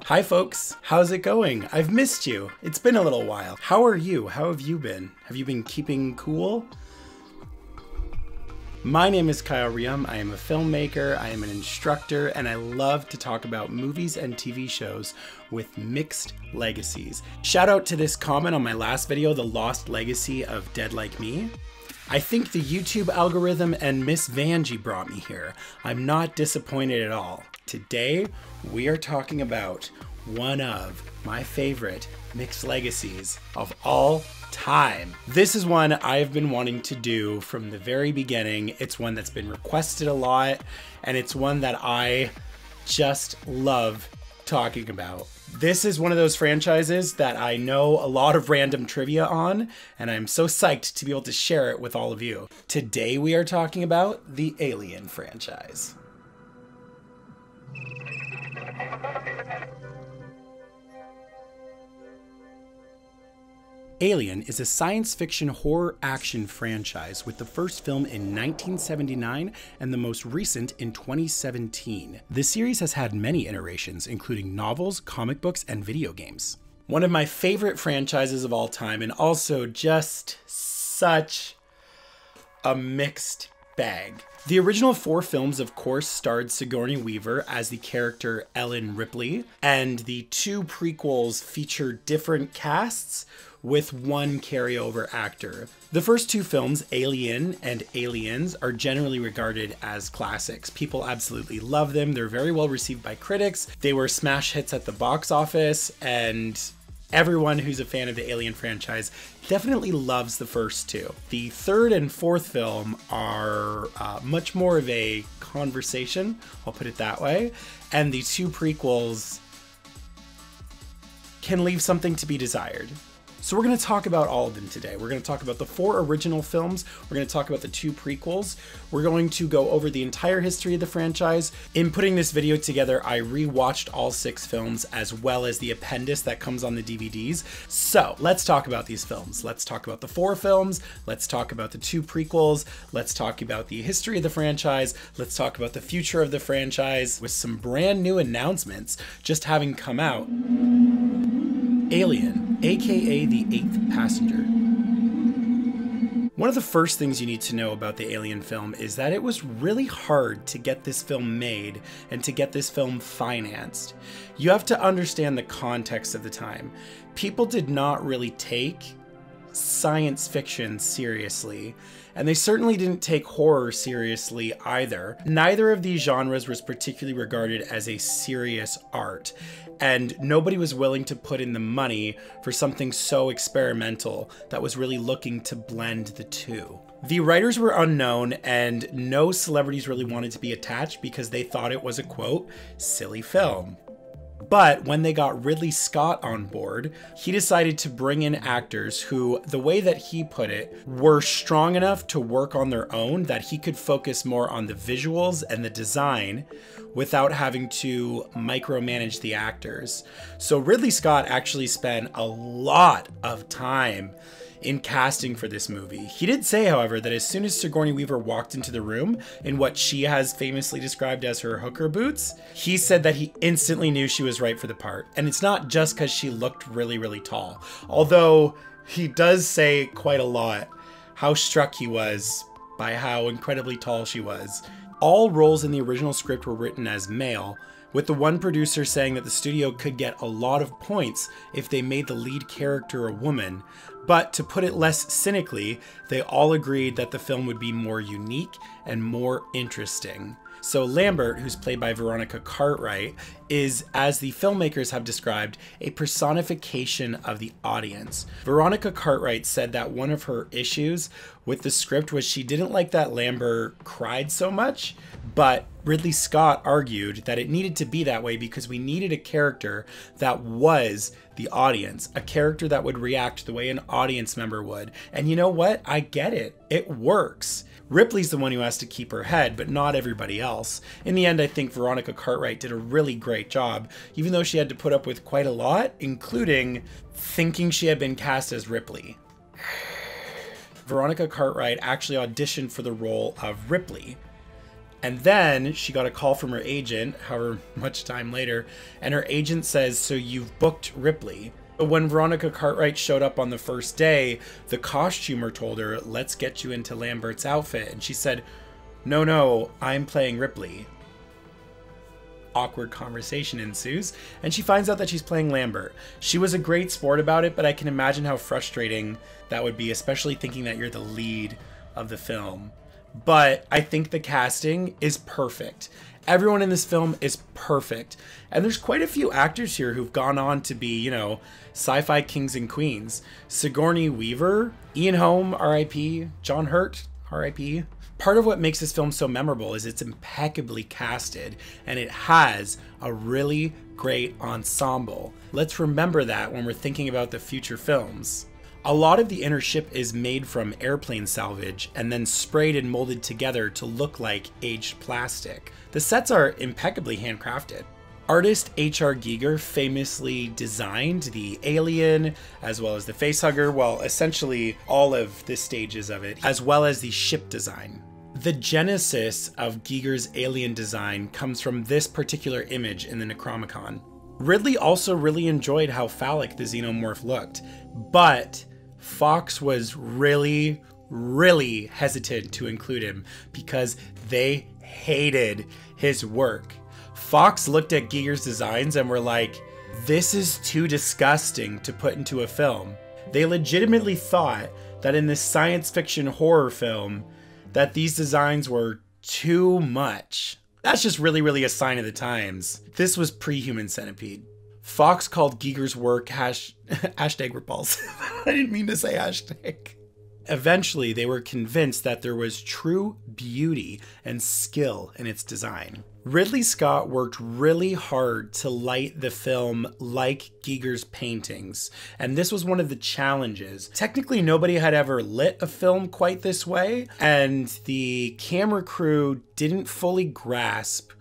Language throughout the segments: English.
Hi folks, how's it going? I've missed you. It's been a little while. How are you? How have you been? Have you been keeping cool? My name is Reaume. I am a filmmaker, I am an instructor, and I love to talk about movies and TV shows with mixed legacies. Shout out to this comment on my last video, The Lost Legacy of Dead Like Me. I think the YouTube algorithm and Miss Vanjie brought me here. I'm not disappointed at all. Today, we are talking about one of my favorite mixed legacies of all time. This is one I've been wanting to do from the very beginning. It's one that's been requested a lot, and it's one that I just love talking about. This is one of those franchises that I know a lot of random trivia on, and I'm so psyched to be able to share it with all of you. Today we are talking about the Alien franchise. Alien is a science fiction horror action franchise with the first film in 1979 and the most recent in 2017. The series has had many iterations, including novels, comic books, and video games. One of my favorite franchises of all time, and also just such a mixed bag. The original 4 films, of course, starred Sigourney Weaver as the character Ellen Ripley, and the 2 prequels feature different casts with one carryover actor. The first 2 films, Alien and Aliens, are generally regarded as classics. People absolutely love them. They're very well received by critics. They were smash hits at the box office, and everyone who's a fan of the Alien franchise definitely loves the first 2. The 3rd and 4th film are much more of a conversation, I'll put it that way, and the 2 prequels can leave something to be desired. So we're going to talk about all of them today. We're going to talk about the 4 original films. We're going to talk about the 2 prequels. We're going to go over the entire history of the franchise. In putting this video together, I rewatched all 6 films as well as the appendix that comes on the DVDs. So let's talk about these films. Let's talk about the 4 films. Let's talk about the 2 prequels. Let's talk about the history of the franchise. Let's talk about the future of the franchise with some brand new announcements just having come out. Alien, aka the 8th Passenger. One of the first things you need to know about the Alien film is that it was really hard to get this film made and to get this film financed. You have to understand the context of the time. People did not really take science fiction seriously, and they certainly didn't take horror seriously either. Neither of these genres was particularly regarded as a serious art, and nobody was willing to put in the money for something so experimental that was really looking to blend the 2. The writers were unknown, and no celebrities really wanted to be attached because they thought it was a, quote, silly film. But when they got Ridley Scott on board, he decided to bring in actors who, the way that he put it, were strong enough to work on their own, that he could focus more on the visuals and the design without having to micromanage the actors. So Ridley Scott actually spent a lot of time in casting for this movie. He did say, however, that as soon as Sigourney Weaver walked into the room in what she has famously described as her hooker boots, he said that he instantly knew she was right for the part. And it's not just because she looked really, really tall. Although he does say quite a lot how struck he was by how incredibly tall she was. All roles in the original script were written as male, with the one producer saying that the studio could get a lot of points if they made the lead character a woman, but to put it less cynically, they all agreed that the film would be more unique and more interesting. So Lambert, who's played by Veronica Cartwright, is, as the filmmakers have described, a personification of the audience. Veronica Cartwright said that one of her issues with the script was she didn't like that Lambert cried so much, but Ridley Scott argued that it needed to be that way because we needed a character that was the audience, a character that would react the way an audience member would. And you know what? I get it. It works. Ripley's the one who has to keep her head, but not everybody else. In the end, I think Veronica Cartwright did a really great job, even though she had to put up with quite a lot, including thinking she had been cast as Ripley. Veronica Cartwright actually auditioned for the role of Ripley. And then she got a call from her agent, however much time later, and her agent says, "So you've booked Ripley." When Veronica Cartwright showed up on the first day, the costumer told her, "Let's get you into Lambert's outfit." And she said, No, I'm playing Ripley." Awkward conversation ensues, and she finds out that she's playing Lambert. She was a great sport about it, but I can imagine how frustrating that would be, especially thinking that you're the lead of the film. But I think the casting is perfect. Everyone in this film is perfect. And there's quite a few actors here who've gone on to be, sci-fi kings and queens. Sigourney Weaver, Ian Holm, R.I.P., John Hurt, R.I.P. Part of what makes this film so memorable is it's impeccably casted, and it has a really great ensemble. Let's remember that when we're thinking about the future films. A lot of the inner ship is made from airplane salvage and then sprayed and molded together to look like aged plastic. The sets are impeccably handcrafted. Artist H.R. Giger famously designed the alien as well as the facehugger, well, essentially all of the stages of it, as well as the ship design. The genesis of Giger's alien design comes from this particular image in the Necronomicon. Ridley also really enjoyed how phallic the xenomorph looked, but Fox was really hesitant to include him because they hated his work. Fox looked at Giger's designs and were like, "This is too disgusting to put into a film." They legitimately thought that in this science fiction horror film that these designs were too much. That's just really a sign of the times. This was pre-Human Centipede. Fox called Giger's work hashtag repulsive. I didn't mean to say hashtag. Eventually, they were convinced that there was true beauty and skill in its design. Ridley Scott worked really hard to light the film like Giger's paintings, and this was one of the challenges. Technically, nobody had ever lit a film quite this way, and the camera crew didn't fully grasp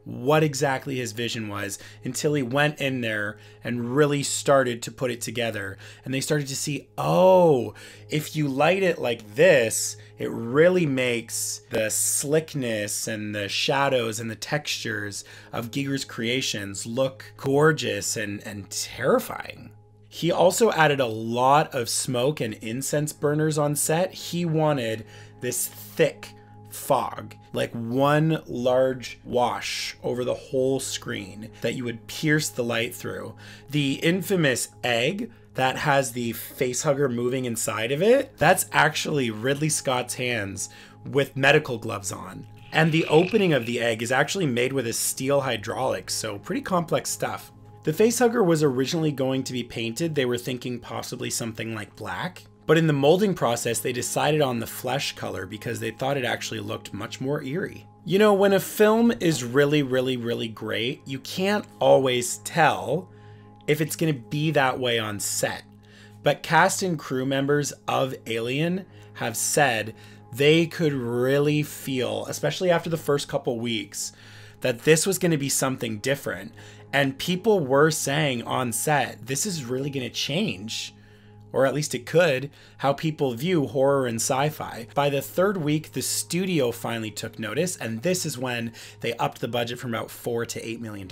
what exactly his vision was until he went in there and really started to put it together. And they started to see, oh, if you light it like this, it really makes the slickness and the shadows and the textures of Giger's creations look gorgeous and terrifying. He also added a lot of smoke and incense burners on set. He wanted this thick fog, like one large wash over the whole screen that you would pierce the light through. The infamous egg that has the facehugger moving inside of it, that's actually Ridley Scott's hands with medical gloves on. And the opening of the egg is actually made with a steel hydraulics, so pretty complex stuff. The facehugger was originally going to be painted. They were thinking possibly something like black. But in the molding process, they decided on the flesh color because they thought it actually looked much more eerie. You know, when a film is really great, you can't always tell if it's going to be that way on set. But cast and crew members of Alien have said they could really feel, especially after the first couple weeks, that this was going to be something different. And people were saying on set, this is really going to change, or at least it could, how people view horror and sci-fi. By the third week, the studio finally took notice, and this is when they upped the budget from about $4 to $8 million.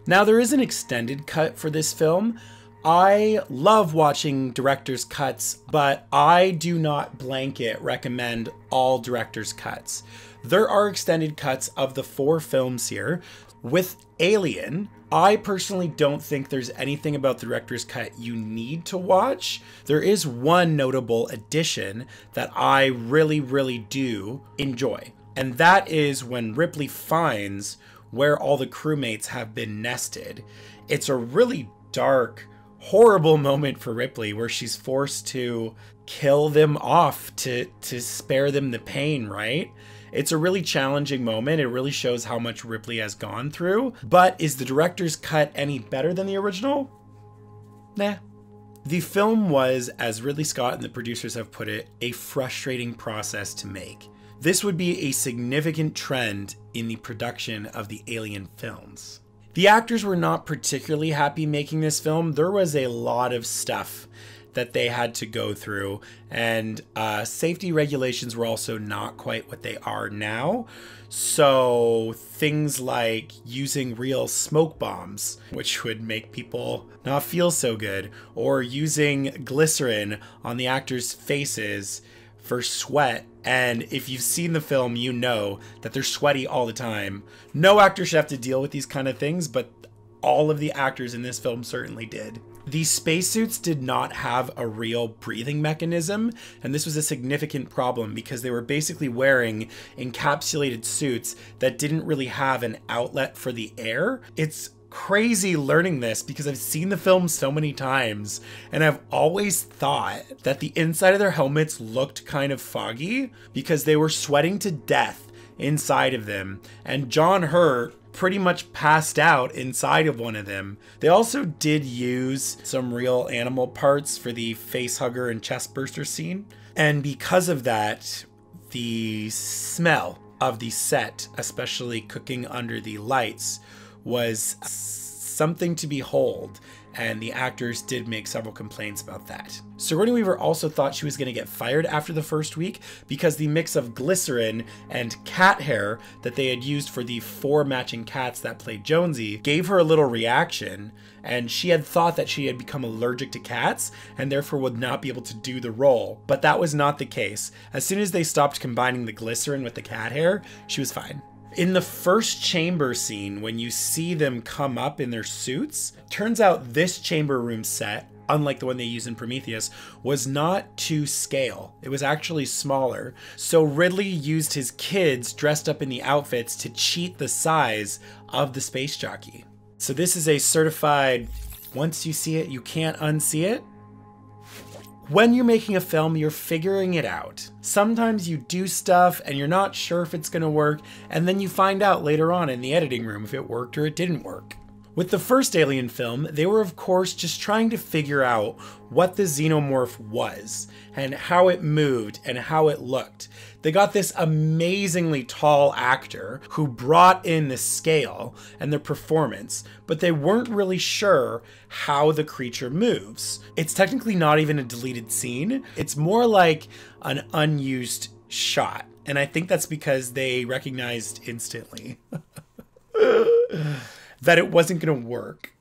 Now, there is an extended cut for this film. I love watching director's cuts, but I do not blanket recommend all director's cuts. There are extended cuts of the 4 films here. With Alien, I personally don't think there's anything about the director's cut you need to watch. There is one notable addition that I really do enjoy, and that is when Ripley finds where all the crewmates have been nested. It's a really dark, horrible moment for Ripley where she's forced to kill them off to spare them the pain, right? It's a really challenging moment. It really shows how much Ripley has gone through. But is the director's cut any better than the original? Nah. The film was, as Ridley Scott and the producers have put it, a frustrating process to make. This would be a significant trend in the production of the Alien films. The actors were not particularly happy making this film. There was a lot of stuff that they had to go through, and safety regulations were also not quite what they are now. So things like using real smoke bombs, which would make people not feel so good, or using glycerin on the actors' faces for sweat. And if you've seen the film, you know that they're sweaty all the time. No actor should have to deal with these kind of things, but all of the actors in this film certainly did. These spacesuits did not have a real breathing mechanism, and this was a significant problem because they were basically wearing encapsulated suits that didn't really have an outlet for the air. It's crazy learning this because I've seen the film so many times, and I've always thought that the inside of their helmets looked kind of foggy because they were sweating to death inside of them, and John Hurt pretty much passed out inside of one of them. They also did use some real animal parts for the face hugger and chest burster scene, and because of that, the smell of the set, especially cooking under the lights, was something to behold, and the actors did make several complaints about that. Sigourney Weaver also thought she was going to get fired after the first week because the mix of glycerin and cat hair that they had used for the 4 matching cats that played Jonesy gave her a little reaction, and she had thought that she had become allergic to cats and therefore would not be able to do the role. But that was not the case. As soon as they stopped combining the glycerin with the cat hair, she was fine. In the first chamber scene, when you see them come up in their suits, turns out this chamber room set, unlike the one they use in Prometheus, was not to scale. It was actually smaller. So Ridley used his kids dressed up in the outfits to cheat the size of the space jockey. So this is a certified, once you see it, you can't unsee it. When you're making a film, you're figuring it out. Sometimes you do stuff and you're not sure if it's gonna work, and then you find out later on in the editing room if it worked or it didn't work. With the first Alien film, they were of course just trying to figure out what the xenomorph was and how it moved and how it looked. They got this amazingly tall actor who brought in the scale and the performance, but they weren't really sure how the creature moves. It's technically not even a deleted scene. It's more like an unused shot. And I think that's because they recognized instantly that it wasn't going to work.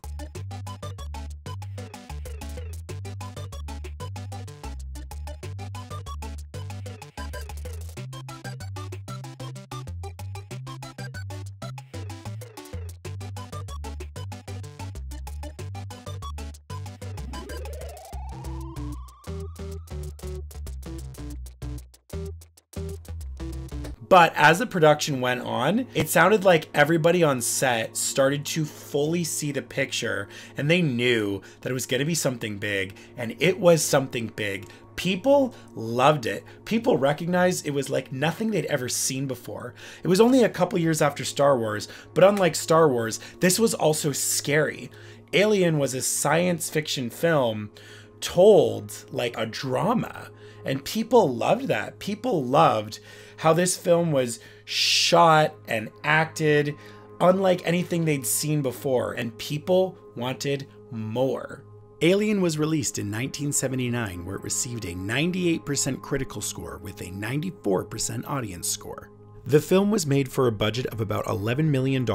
But as the production went on, it sounded like everybody on set started to fully see the picture, and they knew that it was going to be something big, and it was something big. People loved it. People recognized it was like nothing they'd ever seen before. It was only a couple years after Star Wars, but unlike Star Wars, this was also scary. Alien was a science fiction film told like a drama, and people loved that. People loved how this film was shot and acted unlike anything they'd seen before, and people wanted more. Alien was released in 1979, where it received a 98% critical score with a 94% audience score. The film was made for a budget of about $11 million and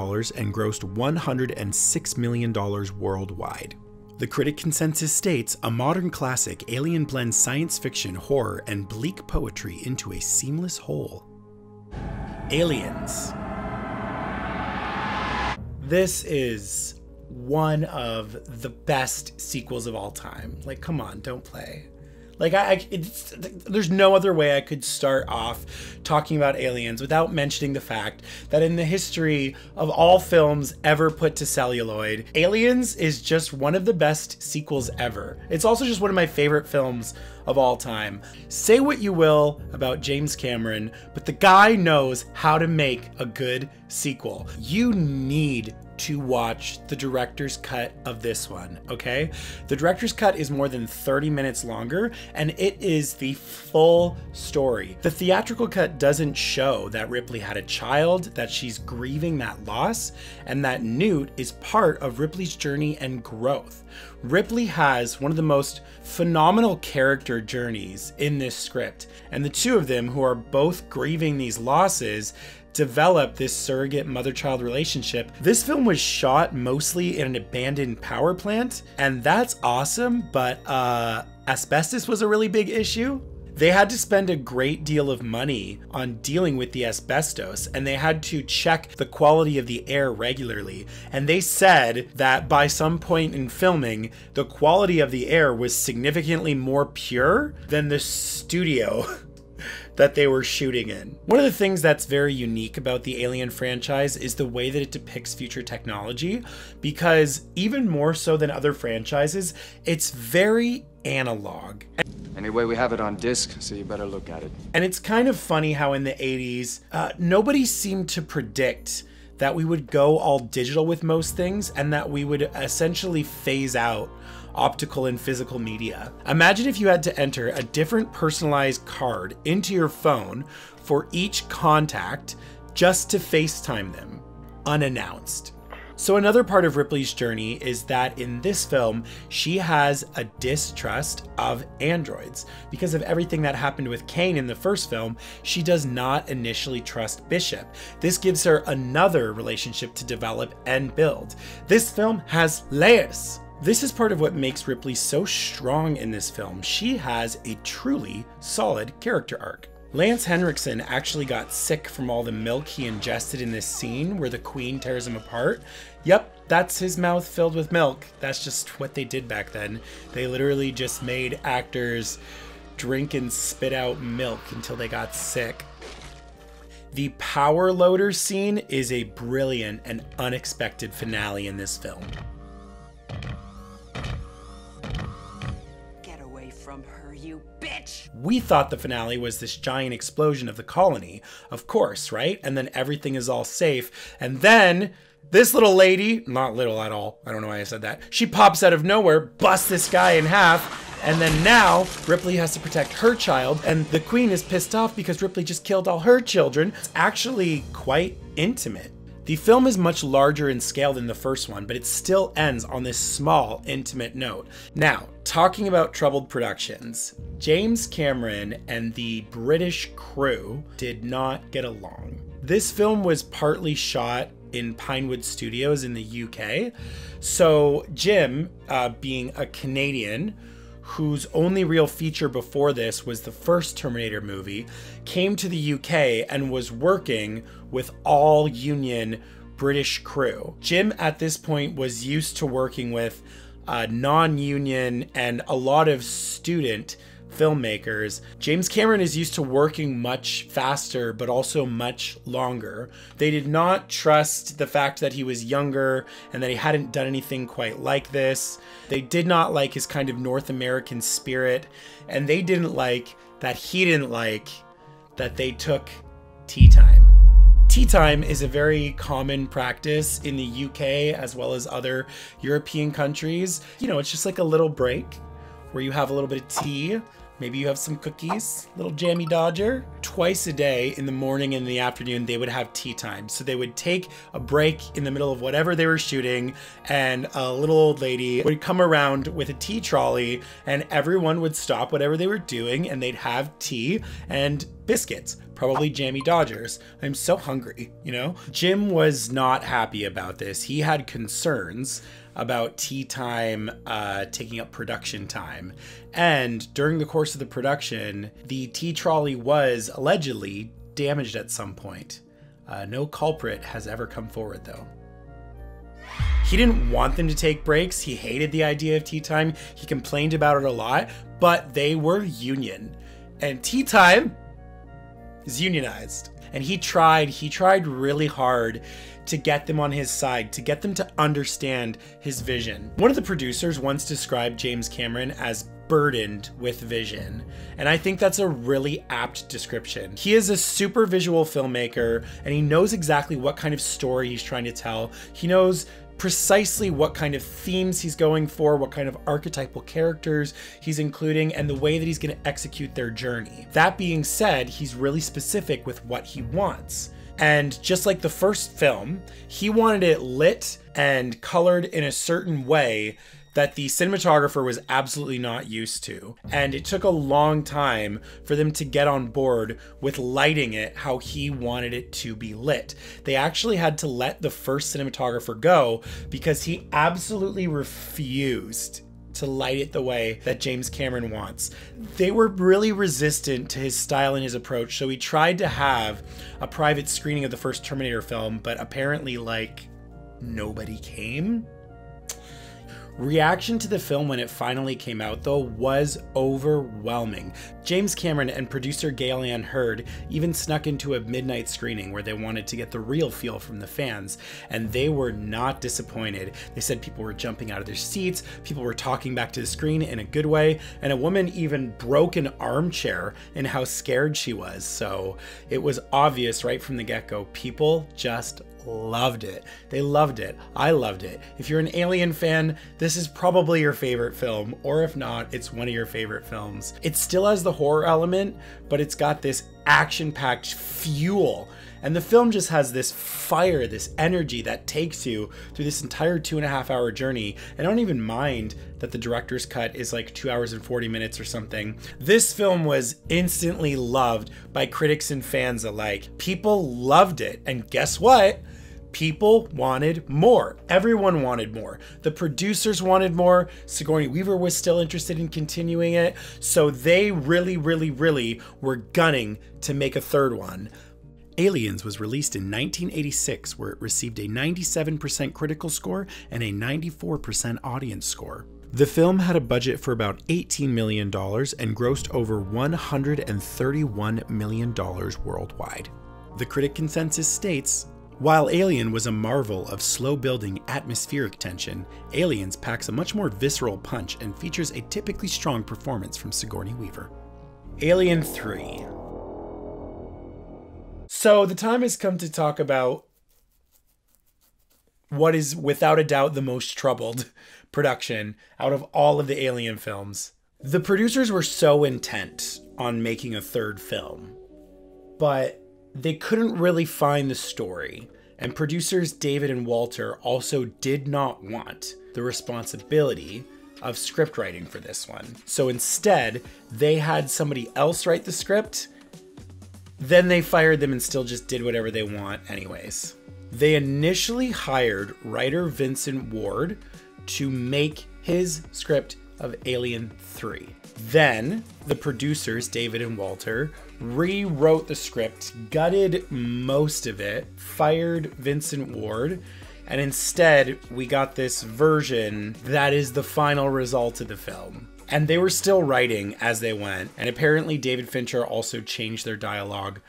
grossed $106 million worldwide. The critic consensus states, a modern classic, Alien blends science fiction, horror, and bleak poetry into a seamless whole. Aliens. This is one of the best sequels of all time. Like, come on, don't play. Like, there's no other way I could start off talking about Aliens without mentioning the fact that in the history of all films ever put to celluloid, Aliens is just one of the best sequels ever. It's also just one of my favorite films of all time. Say what you will about James Cameron, but the guy knows how to make a good sequel. You need to watch the director's cut of this one, okay? The director's cut is more than 30 minutes longer, and it is the full story. The theatrical cut doesn't show that Ripley had a child, that she's grieving that loss, and that Newt is part of Ripley's journey and growth. Ripley has one of the most phenomenal character journeys in this script, and the two of them, who are both grieving these losses, develop this surrogate mother-child relationship. This film was shot mostly in an abandoned power plant, and that's awesome, but asbestos was a really big issue. They had to spend a great deal of money on dealing with the asbestos, and they had to check the quality of the air regularly. And they said that by some point in filming, the quality of the air was significantly more pure than the studio that they were shooting in. One of the things that's very unique about the Alien franchise is the way that it depicts future technology, because even more so than other franchises, it's very analog. Anyway, we have it on disc, so you better look at it. And it's kind of funny how in the 80s, nobody seemed to predict that we would go all digital with most things and that we would essentially phase out optical and physical media. Imagine if you had to enter a different personalized card into your phone for each contact just to FaceTime them, unannounced. So another part of Ripley's journey is that in this film, she has a distrust of androids. Because of everything that happened with Kane in the first film, she does not initially trust Bishop. This gives her another relationship to develop and build. This film has layers. This is part of what makes Ripley so strong in this film. She has a truly solid character arc. Lance Henriksen actually got sick from all the milk he ingested in this scene where the Queen tears him apart. Yep, that's his mouth filled with milk. That's just what they did back then. They literally just made actors drink and spit out milk until they got sick. The power loader scene is a brilliant and unexpected finale in this film. You bitch! We thought the finale was this giant explosion of the colony, of course, right? And then everything is all safe. And then this little lady, not little at all, I don't know why I said that, she pops out of nowhere, busts this guy in half, and then now Ripley has to protect her child, and the Queen is pissed off because Ripley just killed all her children. It's actually quite intimate. The film is much larger in scale than the first one, but it still ends on this small, intimate note. Now, talking about troubled productions, James Cameron and the British crew did not get along. This film was partly shot in Pinewood Studios in the UK. So Jim, being a Canadian, whose only real feature before this was the first Terminator movie, came to the UK and was working with all union British crew. Jim at this point was used to working with non-union and a lot of student filmmakers. James Cameron is used to working much faster, but also much longer. They did not trust the fact that he was younger and that he hadn't done anything quite like this. They did not like his kind of North American spirit, and they didn't like that he didn't like that they took tea time. Tea time is a very common practice in the UK as well as other European countries. You know, it's just like a little break where you have a little bit of tea. Maybe you have some cookies, little jammy dodger. Twice a day in the morning and in the afternoon, they would have tea time. So they would take a break in the middle of whatever they were shooting, and a little old lady would come around with a tea trolley, and everyone would stop whatever they were doing and they'd have tea and biscuits, probably jammy dodgers. I'm so hungry, you know? Jim was not happy about this. He had concerns about tea time taking up production time. And during the course of the production, the tea trolley was allegedly damaged at some point. No culprit has ever come forward though. He didn't want them to take breaks. He hated the idea of tea time. He complained about it a lot, but they were union. And tea time is unionized. And he tried really hard to get them on his side, to get them to understand his vision. One of the producers once described James Cameron as burdened with vision. And I think that's a really apt description. He is a super visual filmmaker, and he knows exactly what kind of story he's trying to tell. He knows precisely what kind of themes he's going for, what kind of archetypal characters he's including, and the way that he's going to execute their journey. That being said, he's really specific with what he wants. And just like the first film, he wanted it lit and colored in a certain way that the cinematographer was absolutely not used to. And it took a long time for them to get on board with lighting it how he wanted it to be lit. They actually had to let the first cinematographer go because he absolutely refused to light it the way that James Cameron wants. They were really resistant to his style and his approach, so he tried to have a private screening of the first Terminator film, but apparently, like, nobody came. Reaction to the film when it finally came out, though, was overwhelming. James Cameron and producer Gale Ann Hurd even snuck into a midnight screening where they wanted to get the real feel from the fans, and they were not disappointed. They said people were jumping out of their seats, people were talking back to the screen in a good way, and a woman even broke an armchair in how scared she was. So it was obvious right from the get-go, people just loved it. They loved it. I loved it. If you're an Alien fan, this is probably your favorite film, or if not, it's one of your favorite films. It still has the horror element, but it's got this action-packed fuel. And the film just has this fire, this energy that takes you through this entire 2.5-hour journey. I don't even mind that the director's cut is like 2 hours and 40 minutes or something. This film was instantly loved by critics and fans alike. People loved it. And guess what? People wanted more. Everyone wanted more. The producers wanted more. Sigourney Weaver was still interested in continuing it. So they really were gunning to make a third one. Aliens was released in 1986, where it received a 97% critical score and a 94% audience score. The film had a budget for about $18 million and grossed over $131 million worldwide. The critic consensus states, while Alien was a marvel of slow-building atmospheric tension, Aliens packs a much more visceral punch and features a typically strong performance from Sigourney Weaver. Alien 3. So the time has come to talk about what is without a doubt the most troubled production out of all of the Alien films. The producers were so intent on making a third film, but they couldn't really find the story. And producers David and Walter also did not want the responsibility of script writing for this one. So instead, they had somebody else write the script. Then they fired them and still just did whatever they want anyways. They initially hired writer Vincent Ward to make his script of Alien 3. Then the producers, David and Walter, rewrote the script, gutted most of it, fired Vincent Ward, and instead we got this version that is the final result of the film. And they were still writing as they went, and apparently David Fincher also changed their dialogue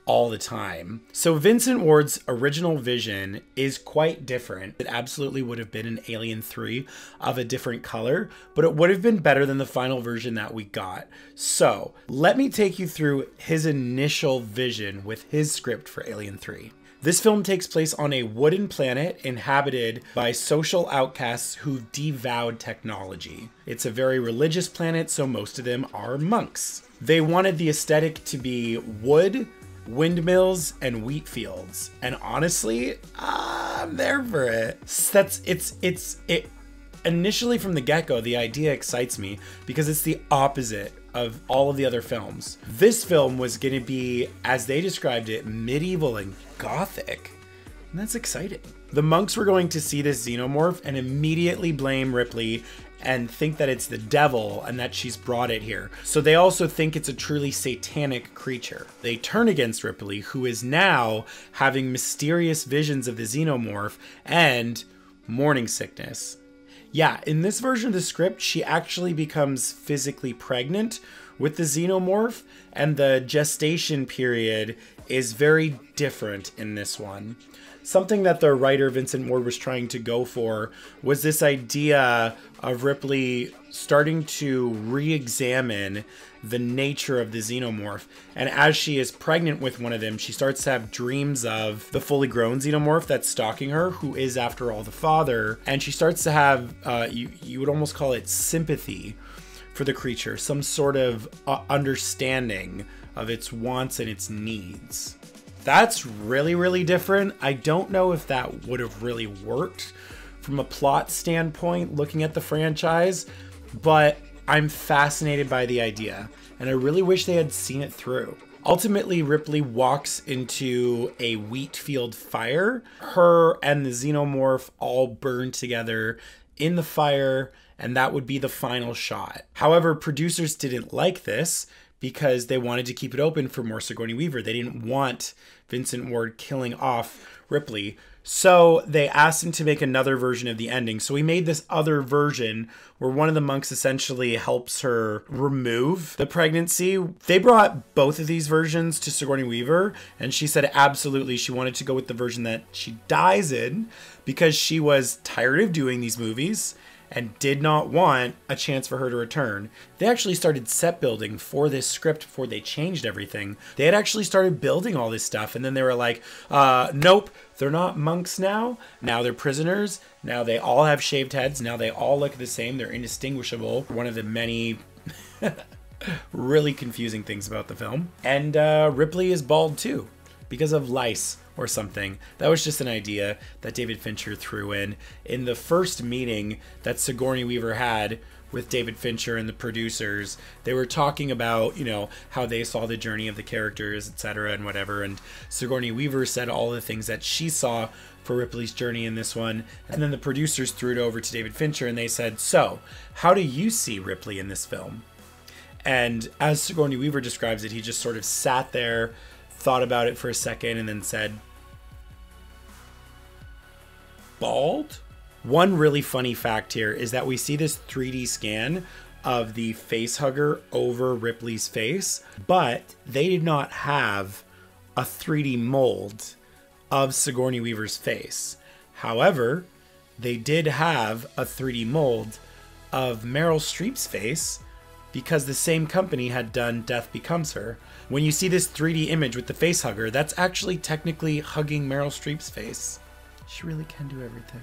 all the time. So Vincent Ward's original vision is quite different. It absolutely would have been an Alien 3 of a different color, but it would have been better than the final version that we got. So let me take you through his initial vision with his script for Alien 3. This film takes place on a wooden planet inhabited by social outcasts who've devoured technology. It's a very religious planet, so most of them are monks. They wanted the aesthetic to be wood, windmills, and wheat fields. And honestly, I'm there for it. It initially from the get-go, the idea excites me because it's the opposite of all of the other films. This film was going to be, as they described it, medieval and gothic. And that's exciting. The monks were going to see this xenomorph and immediately blame Ripley and think that it's the devil and that she's brought it here. So they also think it's a truly satanic creature. They turn against Ripley, who is now having mysterious visions of the xenomorph and morning sickness. Yeah, in this version of the script, she actually becomes physically pregnant, with the xenomorph, and the gestation period is very different in this one. Something that the writer Vincent Ward was trying to go for was this idea of Ripley starting to re-examine the nature of the xenomorph. And as she is pregnant with one of them, she starts to have dreams of the fully grown xenomorph that's stalking her, who is, after all, the father. And she starts to have, you would almost call it sympathy for the creature, some sort of understanding of its wants and its needs. That's really, really different. I don't know if that would have really worked from a plot standpoint looking at the franchise, but I'm fascinated by the idea, and I really wish they had seen it through. Ultimately, Ripley walks into a wheat field fire. Her and the xenomorph all burn together in the fire, and that would be the final shot. However, producers didn't like this because they wanted to keep it open for more Sigourney Weaver. They didn't want Vincent Ward killing off Ripley. So they asked him to make another version of the ending. So he made this other version where one of the monks essentially helps her remove the pregnancy. They brought both of these versions to Sigourney Weaver, and she said absolutely she wanted to go with the version that she dies in because she was tired of doing these movies and did not want a chance for her to return. They actually started set building for this script before they changed everything. They had actually started building all this stuff, and then they were like, nope, they're not monks now. Now they're prisoners. Now they all have shaved heads. Now they all look the same. They're indistinguishable. One of the many really confusing things about the film. And Ripley is bald too, because of lice or something. That was just an idea that David Fincher threw in the first meeting that Sigourney Weaver had with David Fincher and the producers. They were talking about, you know, how they saw the journey of the characters, etc. and whatever, and Sigourney Weaver said all the things that she saw for Ripley's journey in this one, and then the producers threw it over to David Fincher and they said, so how do you see Ripley in this film? And as Sigourney Weaver describes it, he just sort of sat there, thought about it for a second, and then said, bald? One really funny fact here is that we see this 3D scan of the face hugger over Ripley's face, but they did not have a 3D mold of Sigourney Weaver's face. However, they did have a 3D mold of Meryl Streep's face because the same company had done Death Becomes Her. When you see this 3D image with the face hugger, that's actually technically hugging Meryl Streep's face. She really can do everything.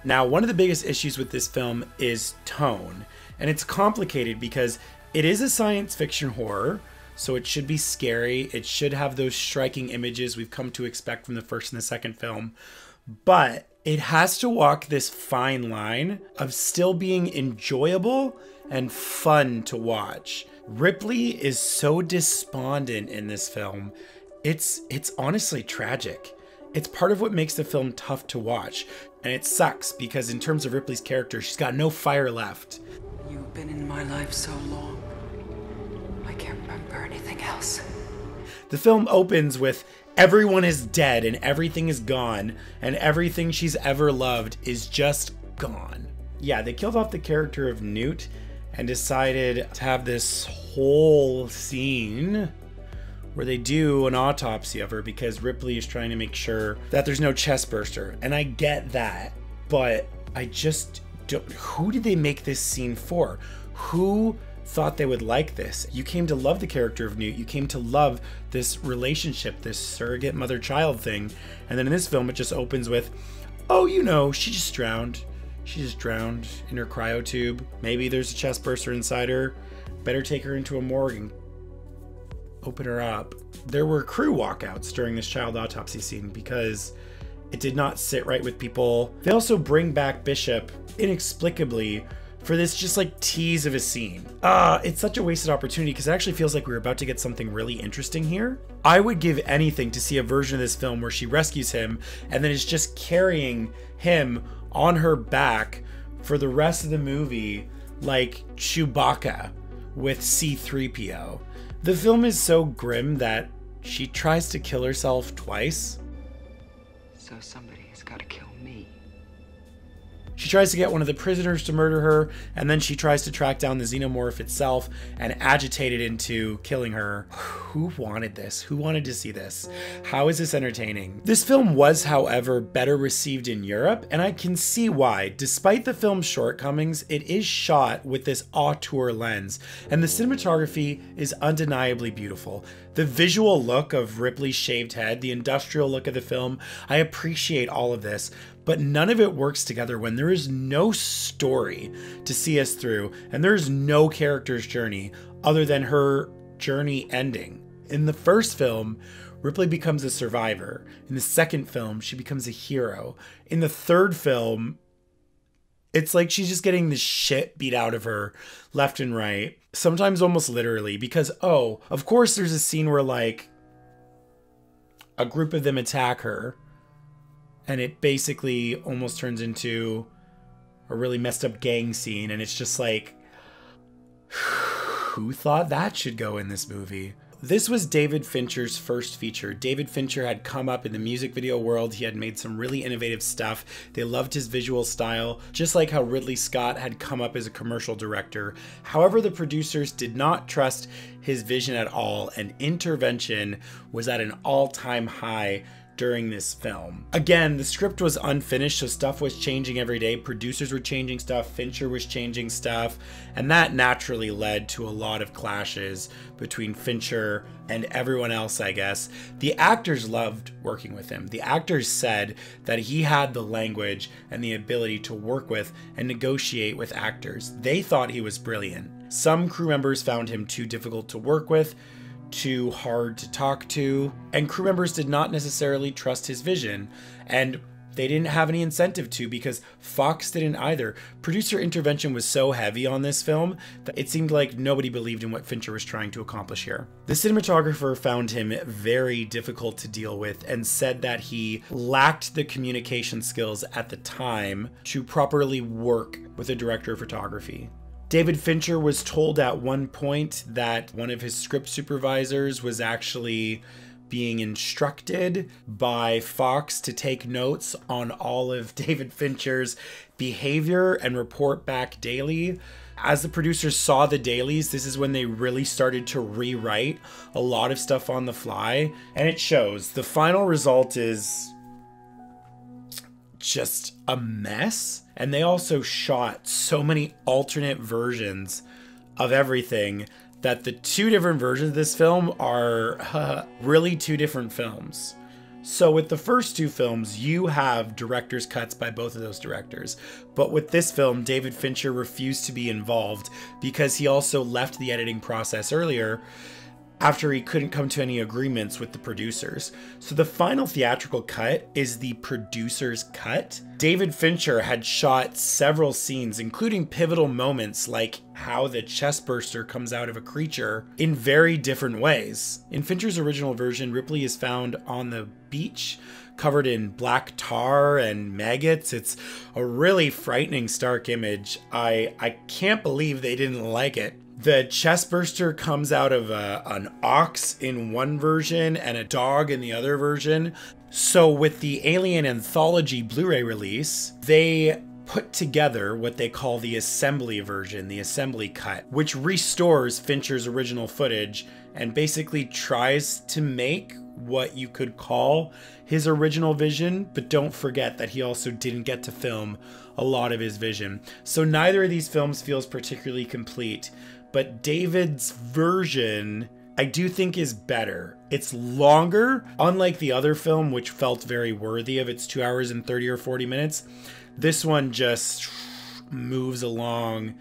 Now, one of the biggest issues with this film is tone, and it's complicated because it is a science fiction horror, so it should be scary. It should have those striking images we've come to expect from the first and the second film, but it has to walk this fine line of still being enjoyable and fun to watch. Ripley is so despondent in this film. It's honestly tragic. It's part of what makes the film tough to watch. And it sucks because in terms of Ripley's character, she's got no fire left. You've been in my life so long, I can't remember anything else. The film opens with everyone is dead and everything is gone, and everything she's ever loved is just gone. Yeah, they killed off the character of Newt and decided to have this whole scene where they do an autopsy of her because Ripley is trying to make sure that there's no chest burster. And I get that, but I just don't. Who did they make this scene for? Who thought they would like this? You came to love the character of Newt. You came to love this relationship, this surrogate mother-child thing. And then in this film, it just opens with, oh, you know, she just drowned. She just drowned in her cryo tube. Maybe there's a chest burster inside her. Better take her into a morgue and open her up. There were crew walkouts during this child autopsy scene because it did not sit right with people. They also bring back Bishop inexplicably for this just like tease of a scene. It's such a wasted opportunity because it actually feels like we were about to get something really interesting here. I would give anything to see a version of this film where she rescues him and then is just carrying him on her back for the rest of the movie like Chewbacca with C-3PO. The film is so grim that she tries to kill herself twice. So somebody has got to kill me. She tries to get one of the prisoners to murder her, and then she tries to track down the xenomorph itself and agitate it into killing her. Who wanted this? Who wanted to see this? How is this entertaining? This film was, however, better received in Europe, and I can see why. Despite the film's shortcomings, it is shot with this auteur lens, and the cinematography is undeniably beautiful. The visual look of Ripley's shaved head, the industrial look of the film, I appreciate all of this, but none of it works together when there is no story to see us through, and there is no character's journey other than her journey ending. In the first film, Ripley becomes a survivor. In the second film, she becomes a hero. In the third film, it's like she's just getting the shit beat out of her left and right. Sometimes almost literally, because, oh, of course there's a scene where, like, a group of them attack her, and it basically almost turns into a really messed up gang scene, and it's just like, who thought that should go in this movie? This was David Fincher's first feature. David Fincher had come up in the music video world. He had made some really innovative stuff. They loved his visual style, just like how Ridley Scott had come up as a commercial director. However, the producers did not trust his vision at all, and intervention was at an all-time high during this film. Again, the script was unfinished, so stuff was changing every day. Producers were changing stuff, Fincher was changing stuff, and that naturally led to a lot of clashes between Fincher and everyone else, I guess. The actors loved working with him. The actors said that he had the language and the ability to work with and negotiate with actors. They thought he was brilliant. Some crew members found him too difficult to work with, too hard to talk to, and crew members did not necessarily trust his vision, and they didn't have any incentive to, because Fox didn't either. Producer intervention was so heavy on this film that it seemed like nobody believed in what Fincher was trying to accomplish here. The cinematographer found him very difficult to deal with and said that he lacked the communication skills at the time to properly work with a director of photography. David Fincher was told at one point that one of his script supervisors was actually being instructed by Fox to take notes on all of David Fincher's behavior and report back daily. As the producers saw the dailies, this is when they really started to rewrite a lot of stuff on the fly, and it shows. The final result is just a mess. And they also shot so many alternate versions of everything that the two different versions of this film are really two different films. So with the first two films, you have director's cuts by both of those directors. But with this film, David Fincher refused to be involved because he also left the editing process earlier after he couldn't come to any agreements with the producers. So the final theatrical cut is the producer's cut. David Fincher had shot several scenes, including pivotal moments like how the chestburster comes out of a creature, in very different ways. In Fincher's original version, Ripley is found on the beach, covered in black tar and maggots. It's a really frightening, stark image. I can't believe they didn't like it. The chestburster comes out of an ox in one version and a dog in the other version. So with the Alien Anthology Blu-ray release, they put together what they call the assembly version, the assembly cut, which restores Fincher's original footage and basically tries to make what you could call his original vision, but don't forget that he also didn't get to film a lot of his vision. So neither of these films feels particularly complete. But David's version, I do think, is better. It's longer, unlike the other film, which felt very worthy of its 2 hours and 30 or 40 minutes. This one just moves along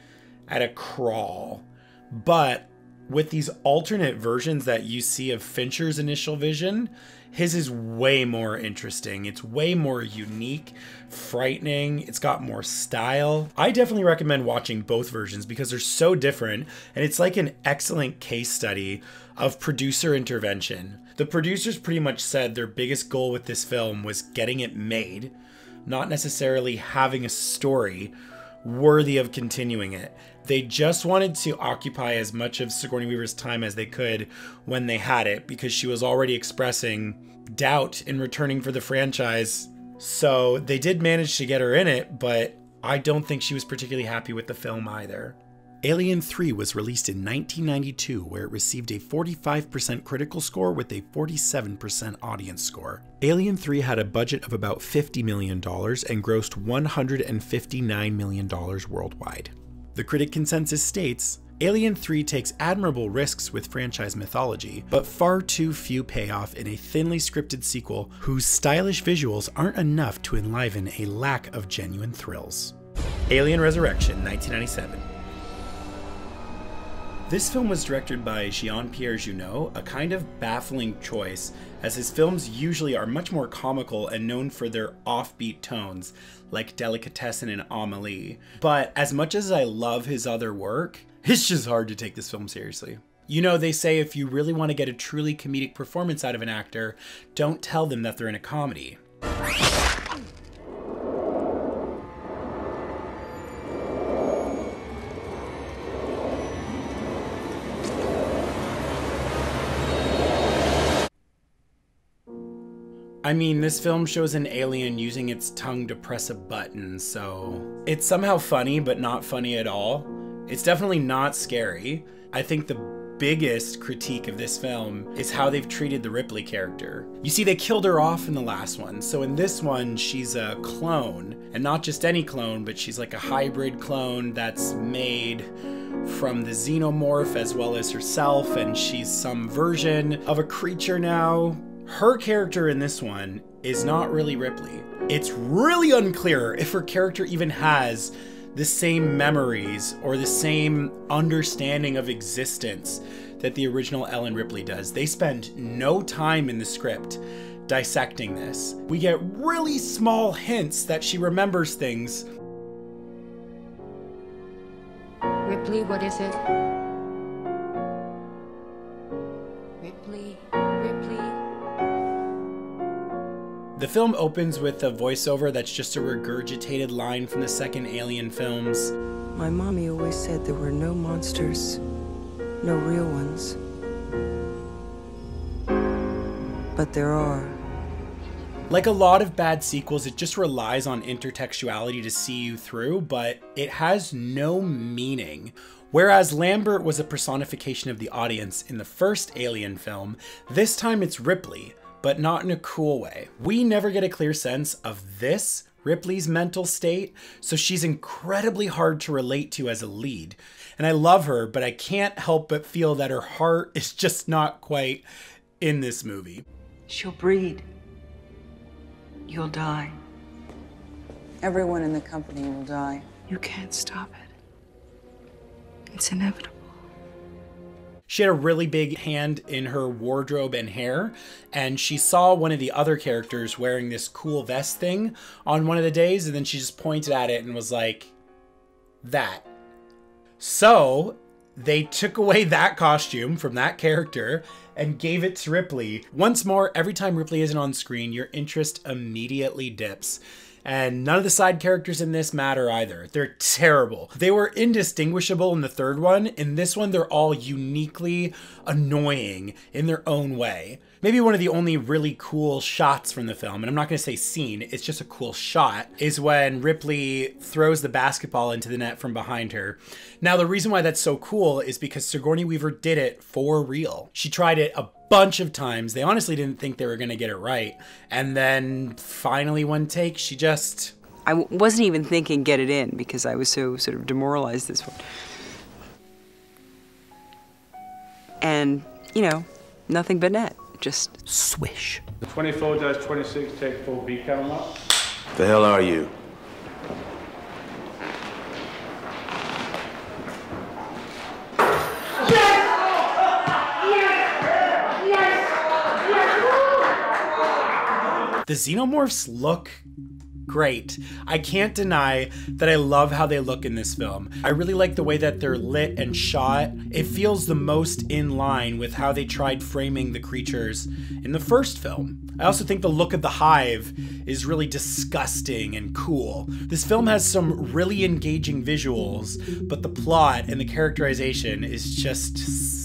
at a crawl. But with these alternate versions that you see of Fincher's initial vision, his is way more interesting. It's way more unique, frightening. It's got more style. I definitely recommend watching both versions because they're so different, and it's like an excellent case study of producer intervention. The producers pretty much said their biggest goal with this film was getting it made, not necessarily having a story worthy of continuing it. They just wanted to occupy as much of Sigourney Weaver's time as they could when they had it, because she was already expressing doubt in returning for the franchise. So they did manage to get her in it, but I don't think she was particularly happy with the film either. Alien 3 was released in 1992, where it received a 45% critical score with a 47% audience score. Alien 3 had a budget of about $50 million and grossed $159 million worldwide. The critic consensus states, Alien 3 takes admirable risks with franchise mythology, but far too few payoff in a thinly scripted sequel whose stylish visuals aren't enough to enliven a lack of genuine thrills. Alien Resurrection, 1997. This film was directed by Jean-Pierre Jeunet, a kind of baffling choice, as his films usually are much more comical and known for their offbeat tones, like Delicatessen and Amélie. But as much as I love his other work, it's just hard to take this film seriously. You know, they say if you really want to get a truly comedic performance out of an actor, don't tell them that they're in a comedy. I mean, this film shows an alien using its tongue to press a button, so it's somehow funny, but not funny at all. It's definitely not scary. I think the biggest critique of this film is how they've treated the Ripley character. You see, they killed her off in the last one, so in this one, she's a clone, and not just any clone, but she's like a hybrid clone that's made from the xenomorph as well as herself, and she's some version of a creature now. Her character in this one is not really Ripley. It's really unclear if her character even has the same memories or the same understanding of existence that the original Ellen Ripley does. They spend no time in the script dissecting this. We get really small hints that she remembers things. Ripley, what is it? Ripley. The film opens with a voiceover that's just a regurgitated line from the second Alien films. My mommy always said there were no monsters, no real ones. But there are. Like a lot of bad sequels, it just relies on intertextuality to see you through, but it has no meaning. Whereas Lambert was a personification of the audience in the first Alien film, this time it's Ripley, but not in a cool way. We never get a clear sense of this Ripley's mental state, so she's incredibly hard to relate to as a lead. And I love her, but I can't help but feel that her heart is just not quite in this movie. She'll breed. You'll die. Everyone in the company will die. You can't stop it. It's inevitable. She had a really big hand in her wardrobe and hair, and she saw one of the other characters wearing this cool vest thing on one of the days, and then she just pointed at it and was like, that. So they took away that costume from that character and gave it to Ripley. Once more, every time Ripley isn't on screen, your interest immediately dips. And none of the side characters in this matter either. They're terrible. They were indistinguishable in the third one. In this one, they're all uniquely annoying in their own way. Maybe one of the only really cool shots from the film, and I'm not gonna say scene, it's just a cool shot, is when Ripley throws the basketball into the net from behind her. Now, the reason why that's so cool is because Sigourney Weaver did it for real. She tried it a bunch of times. They honestly didn't think they were gonna get it right. And then finally one take, she just... I wasn't even thinking get it in because I was so sort of demoralized this one. And, you know, nothing but net. Just swish. 24-26, take full B count up. The hell are you? The xenomorphs look great. I can't deny that I love how they look in this film. I really like the way that they're lit and shot. It feels the most in line with how they tried framing the creatures in the first film. I also think the look of the hive is really disgusting and cool. This film has some really engaging visuals, but the plot and the characterization is just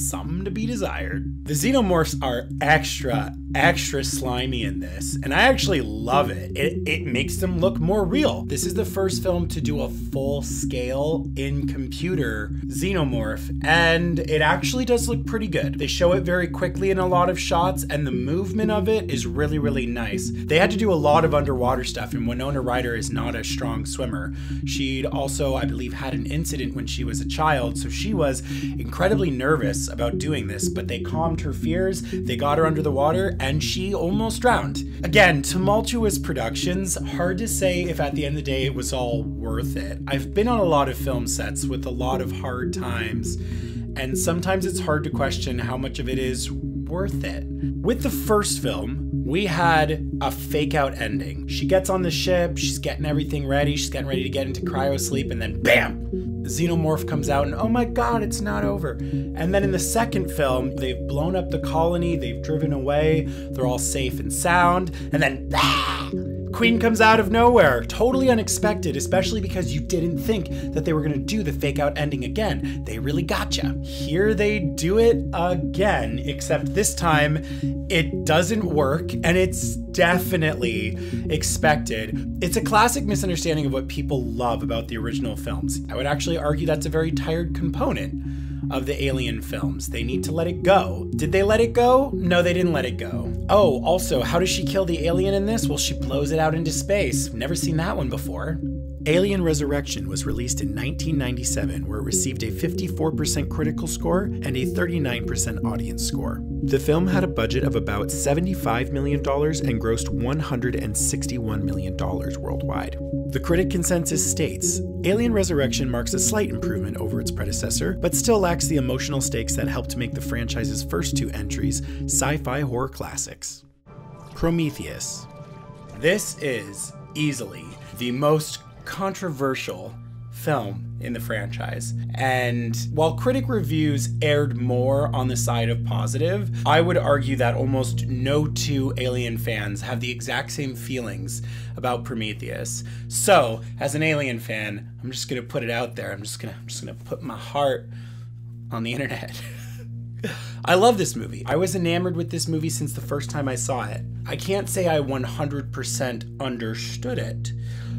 something to be desired. The xenomorphs are extra slimy in this, and I actually love it. It makes them look more real. This is the first film to do a full scale in computer xenomorph, and it actually does look pretty good. They show it very quickly in a lot of shots, and the movement of it is really nice. They had to do a lot of underwater stuff, and Winona Ryder is not a strong swimmer. She'd also, I believe, had an incident when she was a child, so she was incredibly nervous about doing this, but they calmed her fears, they got her under the water, and she almost drowned. Again, tumultuous productions, hard to say if at the end of the day it was all worth it. I've been on a lot of film sets with a lot of hard times, and sometimes it's hard to question how much of it is worth it. With the first film, we had a fake out ending. She gets on the ship, she's getting everything ready, she's getting ready to get into cryo sleep, and then BAM! The xenomorph comes out and oh my god, it's not over. And then in the second film, they've blown up the colony, they've driven away, they're all safe and sound, and then Queen comes out of nowhere, totally unexpected, especially because you didn't think that they were gonna do the fake out ending again. They really gotcha. Here they do it again, except this time it doesn't work, and it's definitely expected. It's a classic misunderstanding of what people love about the original films. I would actually argue that's a very tired component of the Alien films. They need to let it go. Did they let it go? No, they didn't let it go. Oh, also, how does she kill the alien in this? Well, she blows it out into space. Never seen that one before. Alien Resurrection was released in 1997, where it received a 54% critical score and a 39% audience score. The film had a budget of about $75 million and grossed $161 million worldwide. The critic consensus states, Alien Resurrection marks a slight improvement over its predecessor, but still lacks the emotional stakes that helped to make the franchise's first two entries sci-fi horror classics. Prometheus. This is easily the most controversial film in the franchise. And while critic reviews erred more on the side of positive, I would argue that almost no two Alien fans have the exact same feelings about Prometheus. So, as an Alien fan, I'm just gonna put it out there. I'm just gonna put my heart on the internet. I love this movie. I was enamored with this movie since the first time I saw it. I can't say I 100% understood it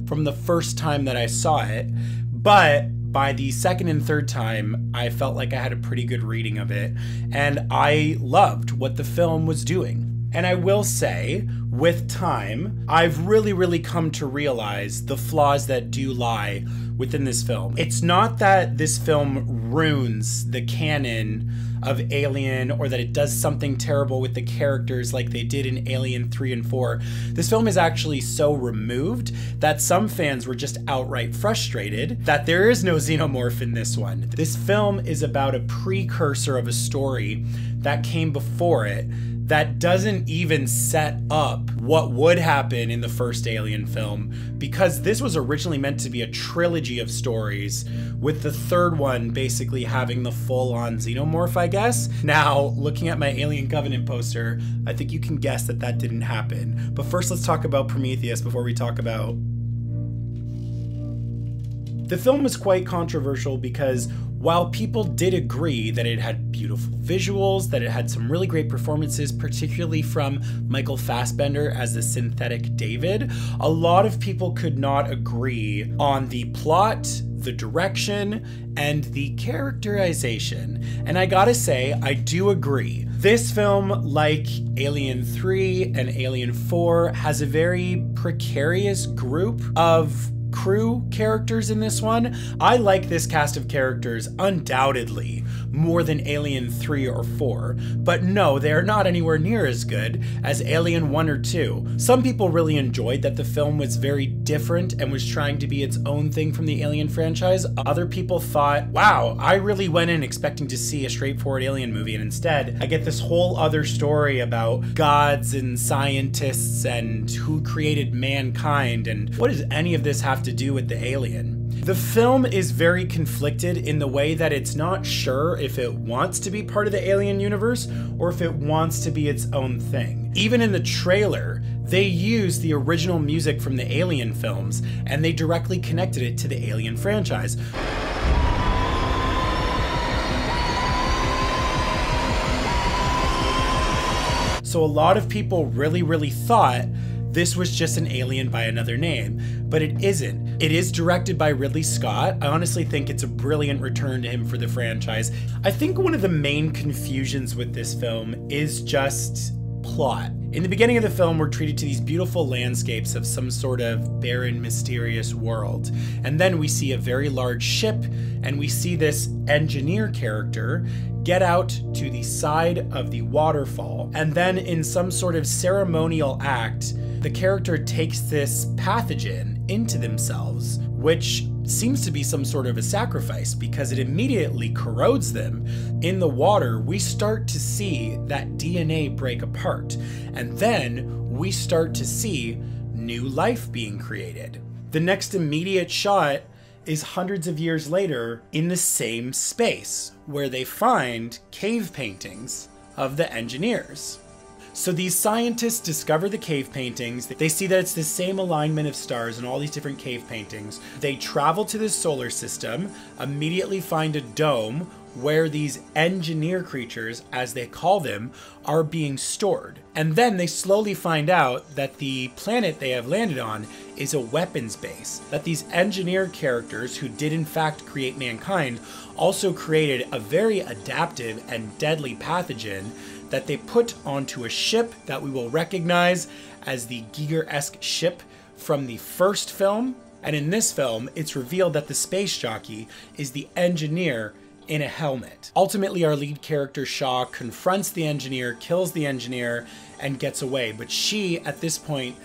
from the first time that I saw it, but by the second and third time, I felt like I had a pretty good reading of it, and I loved what the film was doing. And I will say, with time, I've really come to realize the flaws that do lie within this film. It's not that this film ruins the canon of Alien or that it does something terrible with the characters like they did in Alien 3 and 4. This film is actually so removed that some fans were just outright frustrated that there is no xenomorph in this one. This film is about a precursor of a story that came before it that doesn't even set up what would happen in the first Alien film, because this was originally meant to be a trilogy of stories, with the third one basically having the full-on xenomorph, I guess. Now, looking at my Alien Covenant poster, I think you can guess that that didn't happen. But first, let's talk about Prometheus before we talk about... The film was quite controversial because while people did agree that it had beautiful visuals, that it had some really great performances, particularly from Michael Fassbender as the synthetic David, a lot of people could not agree on the plot, the direction, and the characterization. And I gotta say, I do agree. This film, like Alien 3 and Alien 4, has a very precarious group of crew characters in this one. I like this cast of characters undoubtedly more than Alien 3 or 4, but no, they are not anywhere near as good as Alien 1 or 2. Some people really enjoyed that the film was very different and was trying to be its own thing from the Alien franchise. Other people thought, wow, I really went in expecting to see a straightforward Alien movie, and instead I get this whole other story about gods and scientists and who created mankind, and what does any of this have to do with the alien? The film is very conflicted in the way that it's not sure if it wants to be part of the Alien universe or if it wants to be its own thing. Even in the trailer, they used the original music from the Alien films, and they directly connected it to the Alien franchise. So a lot of people really thought this was just an Alien by another name, but it isn't. It is directed by Ridley Scott. I honestly think it's a brilliant return to him for the franchise. I think one of the main confusions with this film is just plot. In the beginning of the film, we're treated to these beautiful landscapes of some sort of barren, mysterious world. And then we see a very large ship, and we see this engineer character get out to the side of the waterfall. And then in some sort of ceremonial act, the character takes this pathogen into themselves, which seems to be some sort of a sacrifice because it immediately corrodes them. In the water, we start to see that DNA break apart, and then we start to see new life being created. The next immediate shot is hundreds of years later in the same space where they find cave paintings of the engineers. So these scientists discover the cave paintings. They see that it's the same alignment of stars in all these different cave paintings. They travel to the solar system, immediately find a dome where these engineer creatures, as they call them, are being stored. And then they slowly find out that the planet they have landed on is a weapons base, that these engineer characters who did in fact create mankind also created a very adaptive and deadly pathogen that they put onto a ship that we will recognize as the Giger-esque ship from the first film. And in this film, it's revealed that the space jockey is the engineer in a helmet. Ultimately, our lead character, Shaw, confronts the engineer, kills the engineer, and gets away. But she, at this point,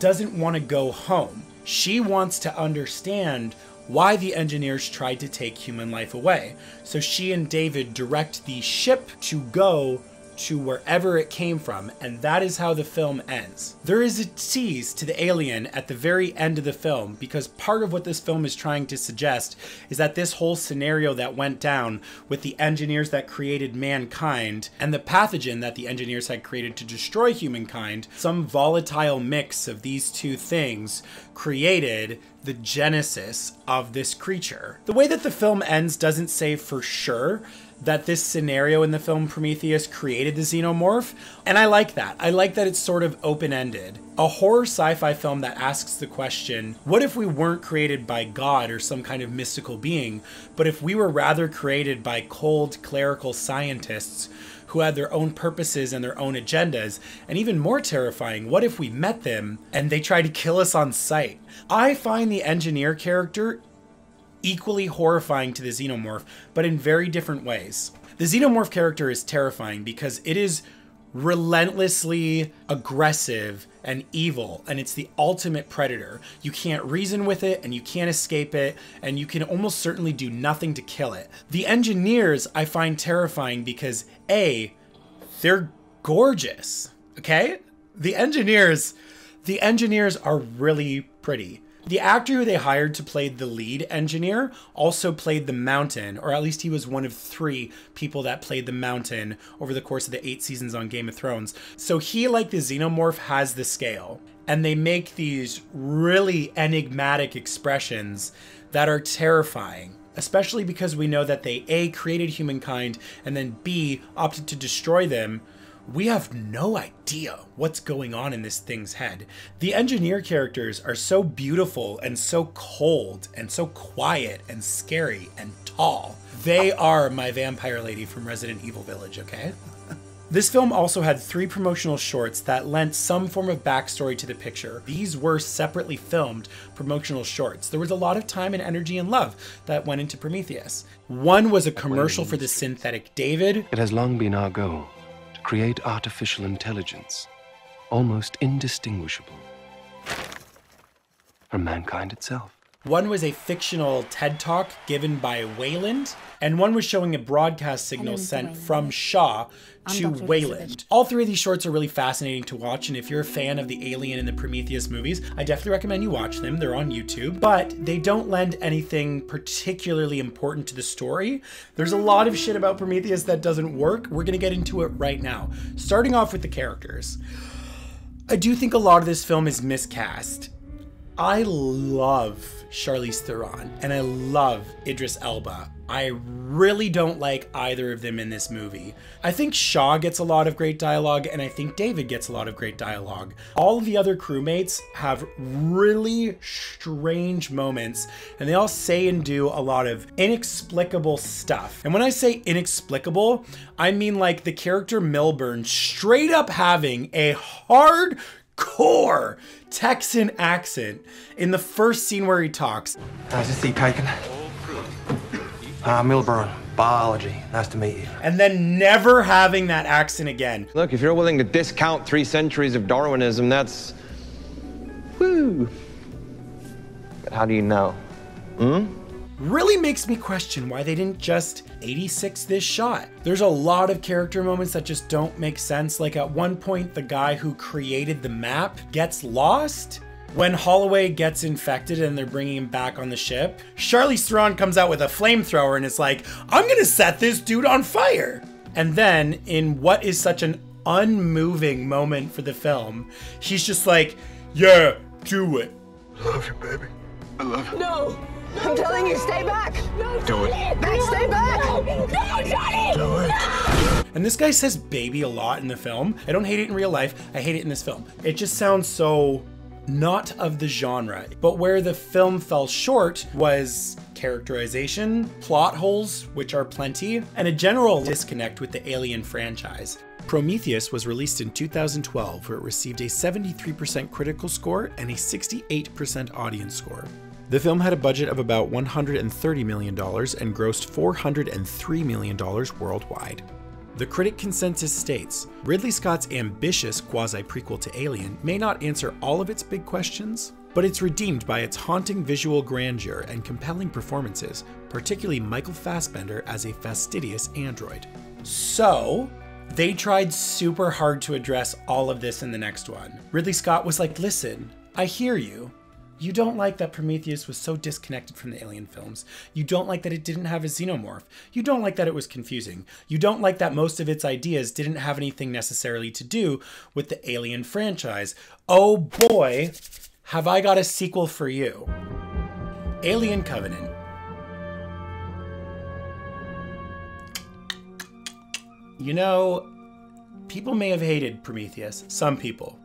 doesn't want to go home. She wants to understand why the engineers tried to take human life away. So she and David direct the ship to go to wherever it came from, and that is how the film ends. There is a tease to the alien at the very end of the film, because part of what this film is trying to suggest is that this whole scenario that went down with the engineers that created mankind and the pathogen that the engineers had created to destroy humankind, some volatile mix of these two things created the genesis of this creature. The way that the film ends doesn't say for sure that this scenario in the film Prometheus created the xenomorph, and I like that. I like that it's sort of open-ended. A horror sci-fi film that asks the question, what if we weren't created by God or some kind of mystical being, but if we were rather created by cold clerical scientists who had their own purposes and their own agendas? And even more terrifying, what if we met them and they tried to kill us on sight? I find the engineer character equally horrifying to the xenomorph, but in very different ways. The xenomorph character is terrifying because it is relentlessly aggressive and evil, and it's the ultimate predator. You can't reason with it, and you can't escape it, and you can almost certainly do nothing to kill it. The engineers I find terrifying because A, they're gorgeous, okay? The engineers are really pretty. The actor who they hired to play the lead engineer also played the Mountain, or at least he was one of 3 people that played the Mountain over the course of the 8 seasons on Game of Thrones. So he, like the xenomorph, has the scale. And they make these really enigmatic expressions that are terrifying, especially because we know that they A, created humankind, and then B, opted to destroy them. We have no idea what's going on in this thing's head. The engineer characters are so beautiful and so cold and so quiet and scary and tall. They are my vampire lady from Resident Evil Village, okay? This film also had 3 promotional shorts that lent some form of backstory to the picture. These were separately filmed promotional shorts. There was a lot of time and energy and love that went into Prometheus. One was a commercial for the synthetic David. It has long been our goal to create artificial intelligence, almost indistinguishable from mankind itself. One was a fictional TED Talk given by Wayland, and one was showing a broadcast signal sent from Shaw to Wayland. All 3 of these shorts are really fascinating to watch, and if you're a fan of the Alien and the Prometheus movies, I definitely recommend you watch them. They're on YouTube, but they don't lend anything particularly important to the story. There's a lot of shit about Prometheus that doesn't work. We're gonna get into it right now. Starting off with the characters. I do think a lot of this film is miscast. I love Charlize Theron and I love Idris Elba. I really don't like either of them in this movie. I think Shaw gets a lot of great dialogue and I think David gets a lot of great dialogue. All of the other crewmates have really strange moments and they all say and do a lot of inexplicable stuff. And when I say inexplicable, I mean like the character Milburn straight up having a hardcore Texan accent in the first scene where he talks. Nice to see you, Kaken. Milburn, biology. Nice to meet you. And then never having that accent again. Look, if you're willing to discount 3 centuries of Darwinism, that's... woo. But how do you know? Really makes me question why they didn't just 86 this shot. There's a lot of character moments that just don't make sense. Like at one point, the guy who created the map gets lost. When Holloway gets infected and they're bringing him back on the ship, Charlize Theron comes out with a flamethrower and is like, I'm gonna set this dude on fire. And then in what is such an unmoving moment for the film, he's just like, yeah, do it. I love you, baby. I love you. No! I'm telling you, stay back! No, do it. Stay back! No, Johnny! Do it. And this guy says baby a lot in the film. I don't hate it in real life. I hate it in this film. It just sounds so not of the genre. But where the film fell short was characterization, plot holes, which are plenty, and a general disconnect with the Alien franchise. Prometheus was released in 2012, where it received a 73% critical score and a 68% audience score. The film had a budget of about $130 million and grossed $403 million worldwide. The critic consensus states, Ridley Scott's ambitious quasi-prequel to Alien may not answer all of its big questions, but it's redeemed by its haunting visual grandeur and compelling performances, particularly Michael Fassbender as a fastidious android. So, they tried super hard to address all of this in the next one. Ridley Scott was like, listen, I hear you. You don't like that Prometheus was so disconnected from the Alien films. You don't like that it didn't have a xenomorph. You don't like that it was confusing. You don't like that most of its ideas didn't have anything necessarily to do with the Alien franchise. Oh boy, have I got a sequel for you. Alien Covenant. You know, people may have hated Prometheus, some people.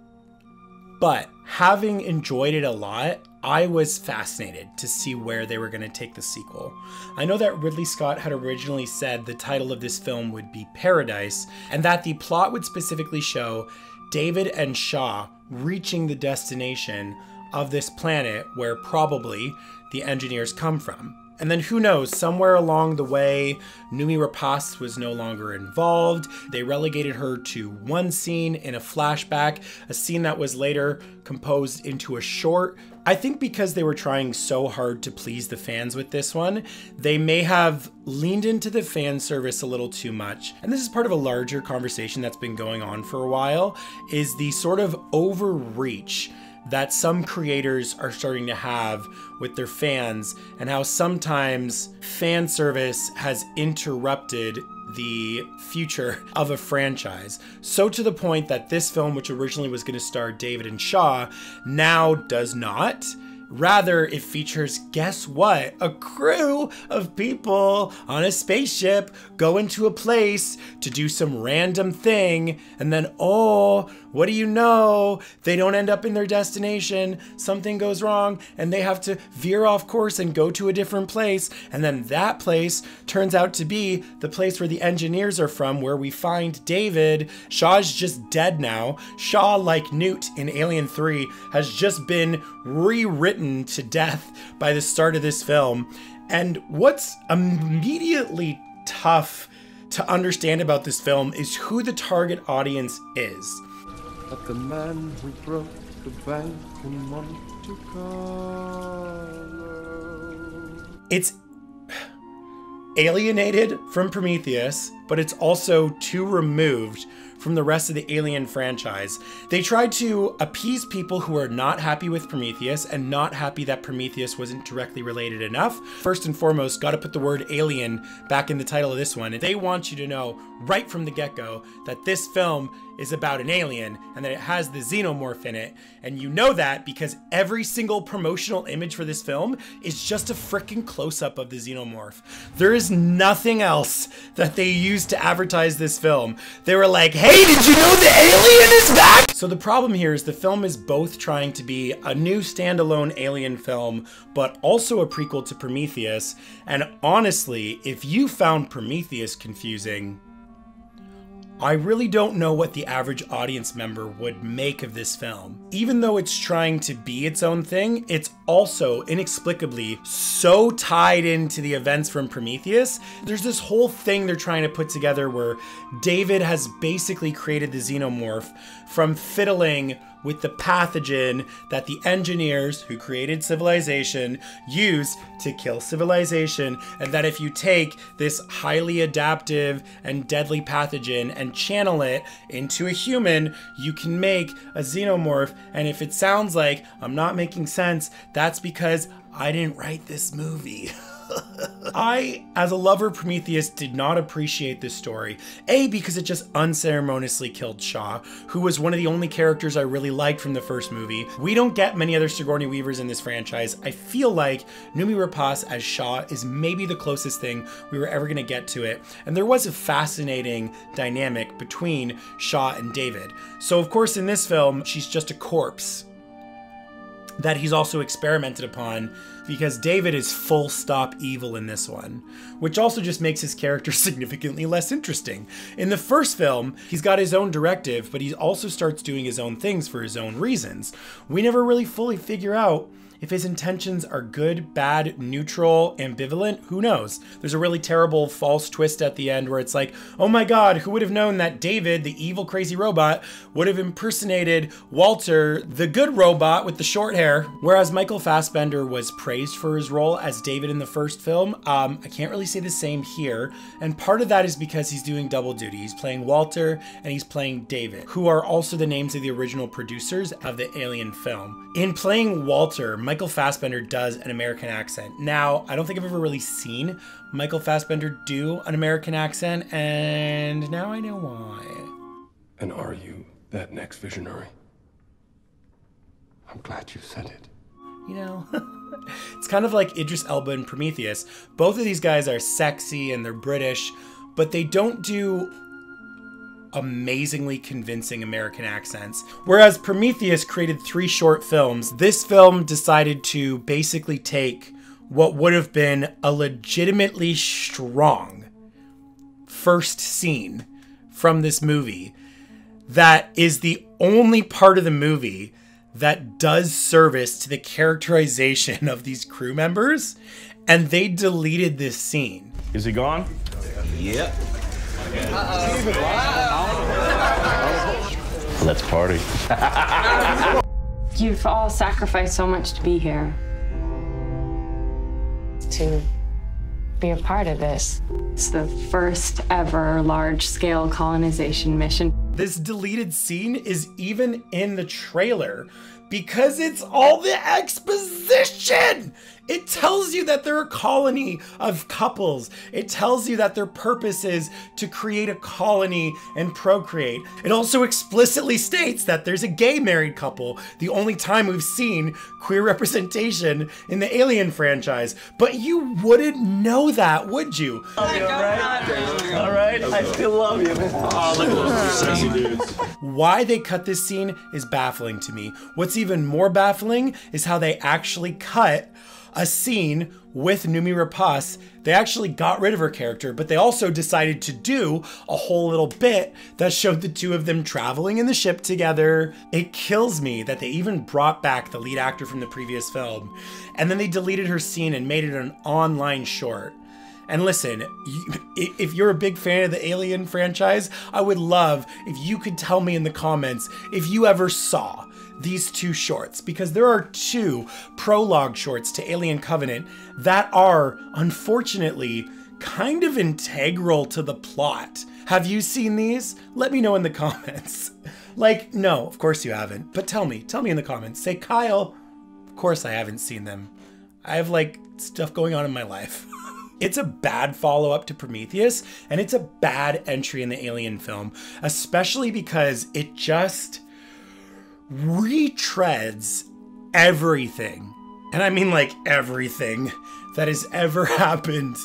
But having enjoyed it a lot, I was fascinated to see where they were going to take the sequel. I know that Ridley Scott had originally said the title of this film would be Paradise, and that the plot would specifically show David and Shaw reaching the destination of this planet where probably the engineers come from. And then who knows, somewhere along the way, Noomi Rapace was no longer involved. They relegated her to one scene in a flashback, a scene that was later composed into a short. I think because they were trying so hard to please the fans with this one, they may have leaned into the fan service a little too much. And this is part of a larger conversation that's been going on for a while, is the sort of overreach that some creators are starting to have with their fans, and how sometimes fan service has interrupted the future of a franchise. So to the point that this film, which originally was going to star David and Shaw, now does not. Rather, it features, guess what? A crew of people on a spaceship go into a place to do some random thing, and then, oh, what do you know? They don't end up in their destination, something goes wrong, and they have to veer off course and go to a different place, and then that place turns out to be the place where the engineers are from, where we find David. Shaw's just dead now. Shaw, like Newt in Alien 3, has just been rewritten to death by the start of this film. And what's immediately tough to understand about this film is who the target audience is. But the man who broke the bank in Monte Carlo. It's alienated from Prometheus, but it's also too removed from the rest of the Alien franchise. They tried to appease people who are not happy with Prometheus and not happy that Prometheus wasn't directly related enough. First and foremost, gotta put the word alien back in the title of this one. And they want you to know right from the get-go that this film is about an alien and that it has the xenomorph in it. And you know that because every single promotional image for this film is just a freaking close-up of the xenomorph. There is nothing else that they used to advertise this film. They were like, hey, did you know the alien is back? So the problem here is the film is both trying to be a new standalone alien film, but also a prequel to Prometheus. And honestly, if you found Prometheus confusing, I really don't know what the average audience member would make of this film. Even though it's trying to be its own thing, it's also inexplicably so tied into the events from Prometheus. There's this whole thing they're trying to put together where David has basically created the xenomorph from fiddling with the pathogen that the engineers who created civilization use to kill civilization, and that if you take this highly adaptive and deadly pathogen and channel it into a human, you can make a xenomorph. And if it sounds like I'm not making sense, that's because I didn't write this movie. I, as a lover of Prometheus, did not appreciate this story. A, because it just unceremoniously killed Shaw, who was one of the only characters I really liked from the first movie. We don't get many other Sigourney Weavers in this franchise. I feel like Noomi Rapace as Shaw is maybe the closest thing we were ever going to get to it. And there was a fascinating dynamic between Shaw and David. So of course in this film, she's just a corpse that he's also experimented upon, because David is full stop evil in this one, which also just makes his character significantly less interesting. In the first film, he's got his own directive, but he also starts doing his own things for his own reasons. We never really fully figure out if his intentions are good, bad, neutral, ambivalent. Who knows? There's a really terrible false twist at the end where it's like, oh my god, who would have known that David, the evil crazy robot, would have impersonated Walter, the good robot with the short hair. Whereas Michael Fassbender was praised for his role as David in the first film, I can't really say the same here. And part of that is because he's doing double duty. He's playing Walter and he's playing David, who are also the names of the original producers of the Alien film. In playing Walter, Michael Fassbender does an American accent. Now, I don't think I've ever really seen Michael Fassbender do an American accent, and now I know why. And are you that next visionary? I'm glad you said it. You know, it's kind of like Idris Elba and Prometheus. Both of these guys are sexy and they're British, but they don't do amazingly convincing American accents. Whereas Prometheus created 3 short films, this film decided to basically take what would have been a legitimately strong first scene from this movie that is the only part of the movie that does service to the characterization of these crew members, and they deleted this scene. Is he gone? Yep. Let's party. You've all sacrificed so much to be here. To be a part of this. It's the first ever large-scale colonization mission. This deleted scene is even in the trailer because it's all the exposition. It tells you that they're a colony of couples. It tells you that their purpose is to create a colony and procreate. It also explicitly states that there's a gay married couple, the only time we've seen queer representation in the Alien franchise. But you wouldn't know that, would you? All right, I still love you. Oh, look at those sexy dudes. Why they cut this scene is baffling to me. What's even more baffling is how they actually cut a scene with Noomi Rapace. They actually got rid of her character, but they also decided to do a whole little bit that showed the two of them traveling in the ship together. It kills me that they even brought back the lead actor from the previous film, and then they deleted her scene and made it an online short. And listen, if you're a big fan of the Alien franchise, I would love if you could tell me in the comments if you ever saw these 2 shorts, because there are 2 prologue shorts to Alien Covenant that are unfortunately kind of integral to the plot. Have you seen these? Let me know in the comments. Like, no, of course you haven't, but tell me in the comments. Say, Kyle, of course I haven't seen them. I have like stuff going on in my life. It's a bad follow-up to Prometheus, and it's a bad entry in the Alien film, especially because it just retreads everything. And I mean like everything that has ever happened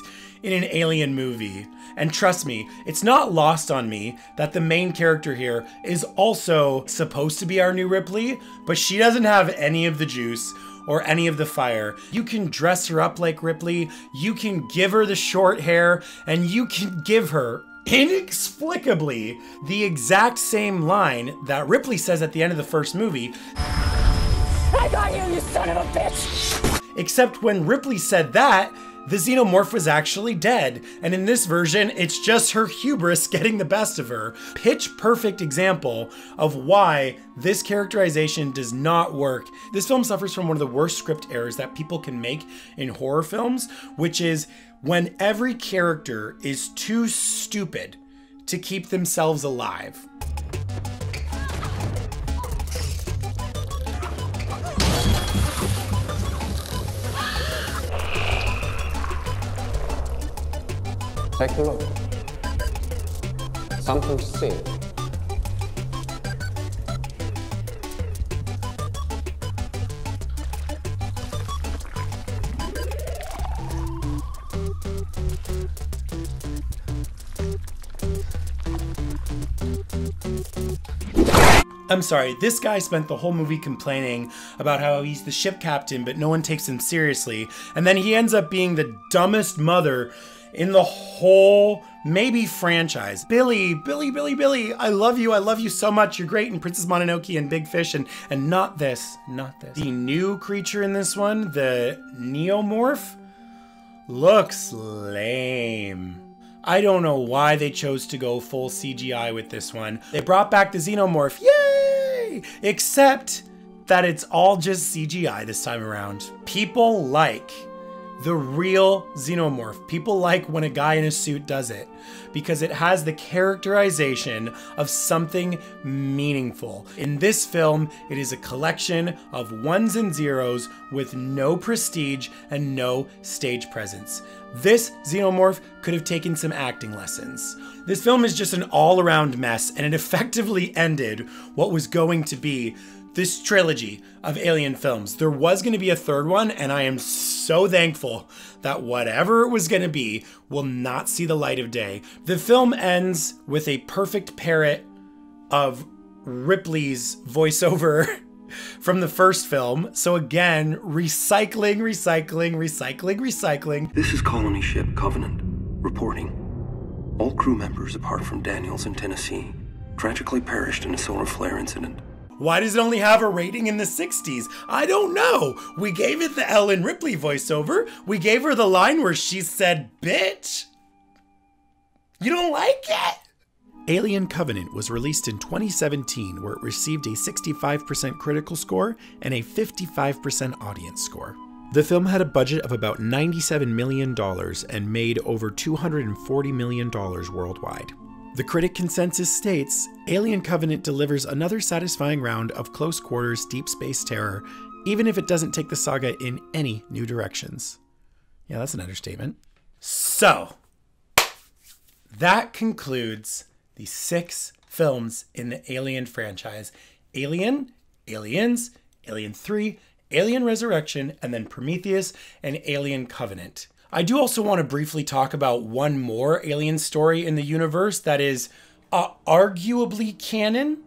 in an Alien movie. And trust me, it's not lost on me that the main character here is also supposed to be our new Ripley, but she doesn't have any of the juice or any of the fire. You can dress her up like Ripley, you can give her the short hair, and you can give her, inexplicably, the exact same line that Ripley says at the end of the first movie. I got you, you son of a bitch! Except when Ripley said that, the xenomorph was actually dead, and in this version, it's just her hubris getting the best of her. Pitch perfect example of why this characterization does not work. This film suffers from one of the worst script errors that people can make in horror films, which is when every character is too stupid to keep themselves alive. Take a look. Something to see. I'm sorry, this guy spent the whole movie complaining about how he's the ship captain, but no one takes him seriously. And then he ends up being the dumbest mother in the whole, maybe franchise. Billy, I love you so much. You're great in Princess Mononoke and Big Fish, and not this. The new creature in this one, the Neomorph, looks lame. I don't know why they chose to go full CGI with this one. They brought back the Xenomorph, yay! Except that it's all just CGI this time around. People like the real Xenomorph. People like when a guy in a suit does it because it has the characterization of something meaningful. In this film, it is a collection of ones and zeros with no prestige and no stage presence. This Xenomorph could have taken some acting lessons. This film is just an all-around mess, and it effectively ended what was going to be this trilogy of Alien films. There was going to be a third one, and I am so thankful that whatever it was going to be will not see the light of day. The film ends with a perfect parrot of Ripley's voiceover from the first film. So again, recycling. This is Colony Ship Covenant, reporting. All crew members apart from Daniels in Tennessee tragically perished in a solar flare incident. Why does it only have a rating in the 60s? I don't know. We gave it the Ellen Ripley voiceover. We gave her the line where she said, bitch. You don't like it? Alien Covenant was released in 2017, where it received a 65% critical score and a 55% audience score. The film had a budget of about $97 million and made over $240 million worldwide. The critic consensus states, Alien Covenant delivers another satisfying round of close quarters deep space terror, even if it doesn't take the saga in any new directions. Yeah, that's an understatement. So, that concludes the 6 films in the Alien franchise. Alien, Aliens, Alien 3, Alien Resurrection, and then Prometheus and Alien Covenant. I do also want to briefly talk about one more Alien story in the universe that is arguably canon,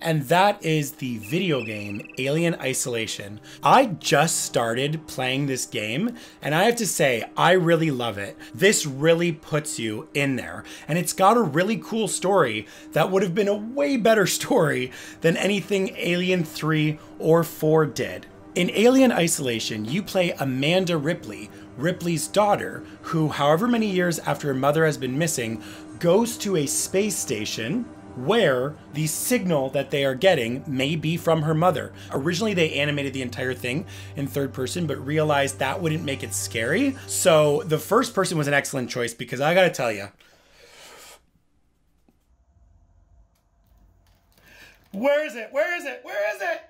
and that is the video game Alien Isolation. I just started playing this game, and I have to say, I really love it. This really puts you in there, and it's got a really cool story that would have been a way better story than anything Alien 3 or 4 did. In Alien Isolation, you play Amanda Ripley, Ripley's daughter, who, however many years after her mother has been missing, goes to a space station where the signal that they are getting may be from her mother. Originally, they animated the entire thing in third person, but realized that wouldn't make it scary. So the first person was an excellent choice, because I gotta tell you, where is it? Where is it? Where is it?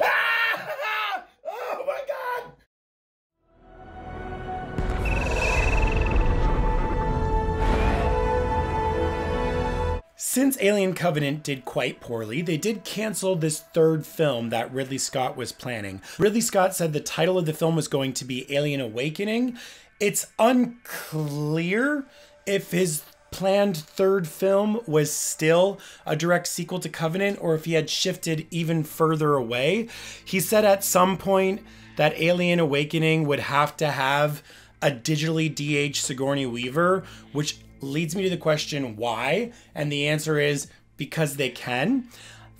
Ah! Oh my God! Since Alien Covenant did quite poorly, they did cancel this third film that Ridley Scott was planning. Ridley Scott said the title of the film was going to be Alien Awakening. It's unclear if his planned third film was still a direct sequel to Covenant, or if he had shifted even further away. He said at some point that Alien Awakening would have to have a digitally de-aged Sigourney Weaver, which leads me to the question why, and the answer is because they can.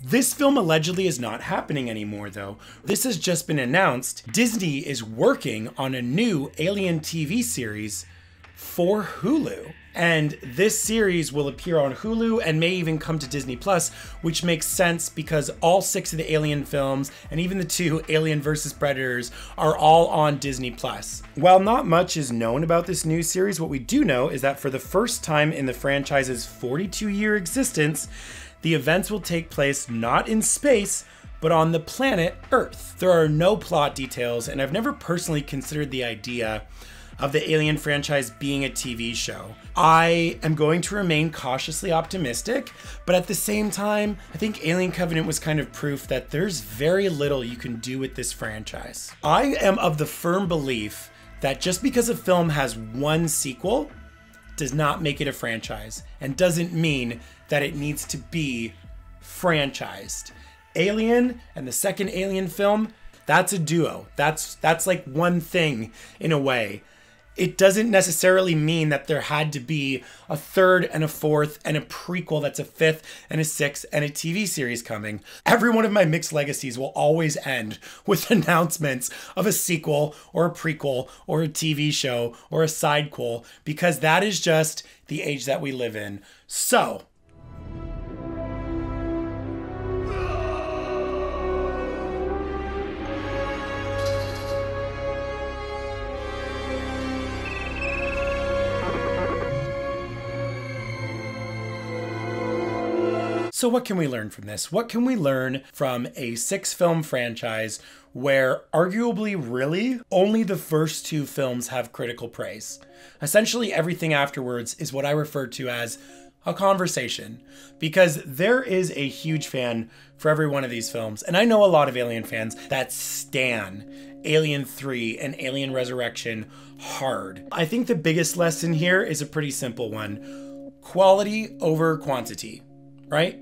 This film allegedly is not happening anymore, though. This has just been announced. Disney is working on a new Alien TV series for Hulu. And this series will appear on Hulu and may even come to Disney Plus, which makes sense because all 6 of the Alien films, and even the 2 Alien vs. Predators, are all on Disney Plus. While not much is known about this new series, what we do know is that for the first time in the franchise's 42-year existence, the events will take place not in space, but on the planet Earth. There are no plot details, and I've never personally considered the idea of the Alien franchise being a TV show. I am going to remain cautiously optimistic, but at the same time, I think Alien Covenant was kind of proof that there's very little you can do with this franchise. I am of the firm belief that just because a film has one sequel does not make it a franchise, and doesn't mean that it needs to be franchised. Alien and the second Alien film, that's a duo. That's like one thing in a way. It doesn't necessarily mean that there had to be a third and a fourth and a prequel that's a fifth and a sixth and a TV series coming. Every one of my mixed legacies will always end with announcements of a sequel or a prequel or a TV show or a sidequel, because that is just the age that we live in. So, So what can we learn from this? What can we learn from a 6-film franchise where arguably really only the first 2 films have critical praise? Essentially everything afterwards is what I refer to as a conversation, because there is a huge fan for every one of these films. And I know a lot of Alien fans that stan Alien 3 and Alien Resurrection hard. I think the biggest lesson here is a pretty simple one. Quality over quantity, right?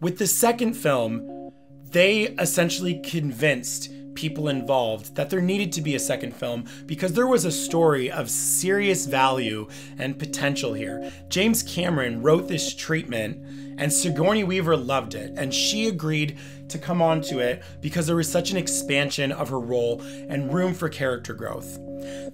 With the second film, they essentially convinced people involved that there needed to be a second film because there was a story of serious value and potential here. James Cameron wrote this treatment and Sigourney Weaver loved it, and she agreed to come onto it because there was such an expansion of her role and room for character growth.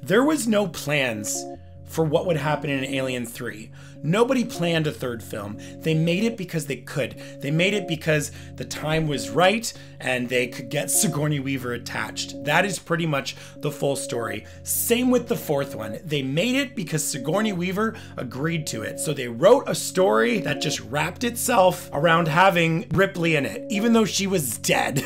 There was no plans for what would happen in Alien 3. Nobody planned a third film. They made it because they could. They made it because the time was right and they could get Sigourney Weaver attached. That is pretty much the full story. Same with the fourth one. They made it because Sigourney Weaver agreed to it. So they wrote a story that just wrapped itself around having Ripley in it, even though she was dead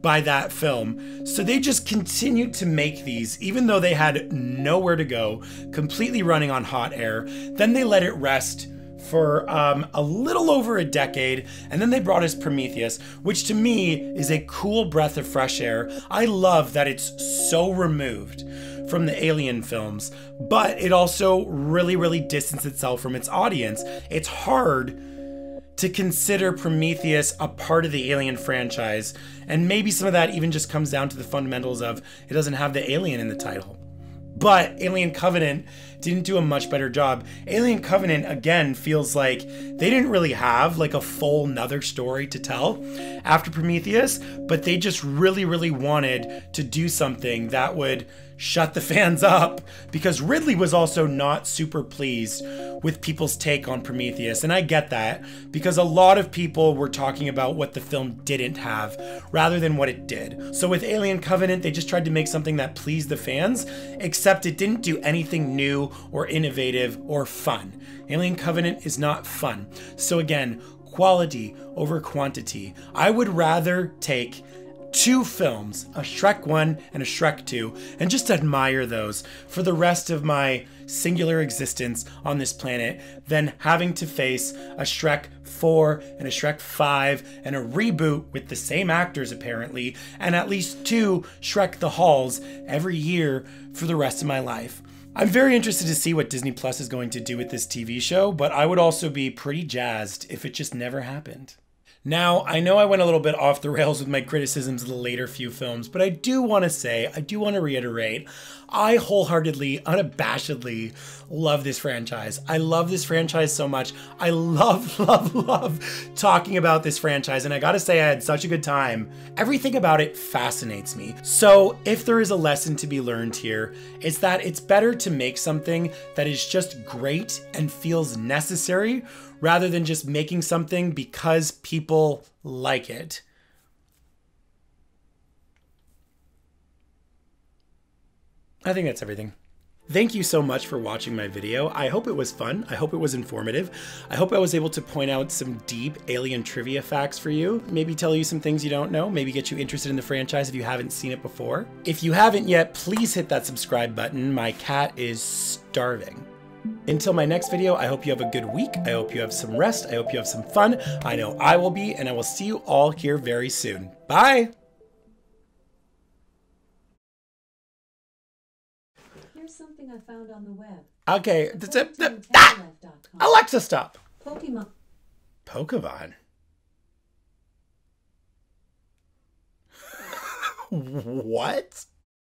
by that film. So they just continued to make these, even though they had nowhere to go, completely running on hot air. Then they let it rest for a little over a decade, and then they brought us Prometheus, which to me is a cool breath of fresh air. I love that it's so removed from the Alien films, but it also really distanced itself from its audience. It's hard to consider Prometheus a part of the Alien franchise, and maybe some of that even just comes down to the fundamentals of it doesn't have the alien in the title. But Alien Covenant didn't do a much better job. Alien Covenant, again, feels like they didn't really have like a full nother story to tell after Prometheus, but they just really, really wanted to do something that would shut the fans up, because Ridley was also not super pleased with people's take on Prometheus. And I get that, because a lot of people were talking about what the film didn't have rather than what it did. So with Alien Covenant, they just tried to make something that pleased the fans, except it didn't do anything new or innovative or fun. Alien Covenant is not fun. So again, quality over quantity. I would rather take 2 films, a Shrek 1 and a Shrek 2, and just admire those for the rest of my singular existence on this planet than having to face a Shrek 4 and a Shrek 5 and a reboot with the same actors apparently, and at least 2 Shrek the Halls every year for the rest of my life. I'm very interested to see what Disney Plus is going to do with this TV show, but I would also be pretty jazzed if it just never happened. Now, I know I went a little bit off the rails with my criticisms of the later few films, but I do want to reiterate, I wholeheartedly, unabashedly love this franchise. I love this franchise so much. I love talking about this franchise, and I gotta say I had such a good time. Everything about it fascinates me. So if there is a lesson to be learned here, it's that it's better to make something that is just great and feels necessary rather than just making something because people like it. I think that's everything. Thank you so much for watching my video. I hope it was fun. I hope it was informative. I hope I was able to point out some deep Alien trivia facts for you. Maybe tell you some things you don't know. Maybe get you interested in the franchise if you haven't seen it before. If you haven't yet, please hit that subscribe button. My cat is starving. Until my next video, I hope you have a good week. I hope you have some rest. I hope you have some fun. I know I will be, and I will see you all here very soon. Bye! Here's something I found on the web. Okay, that's it. Alexa, stop. Pokemon. What?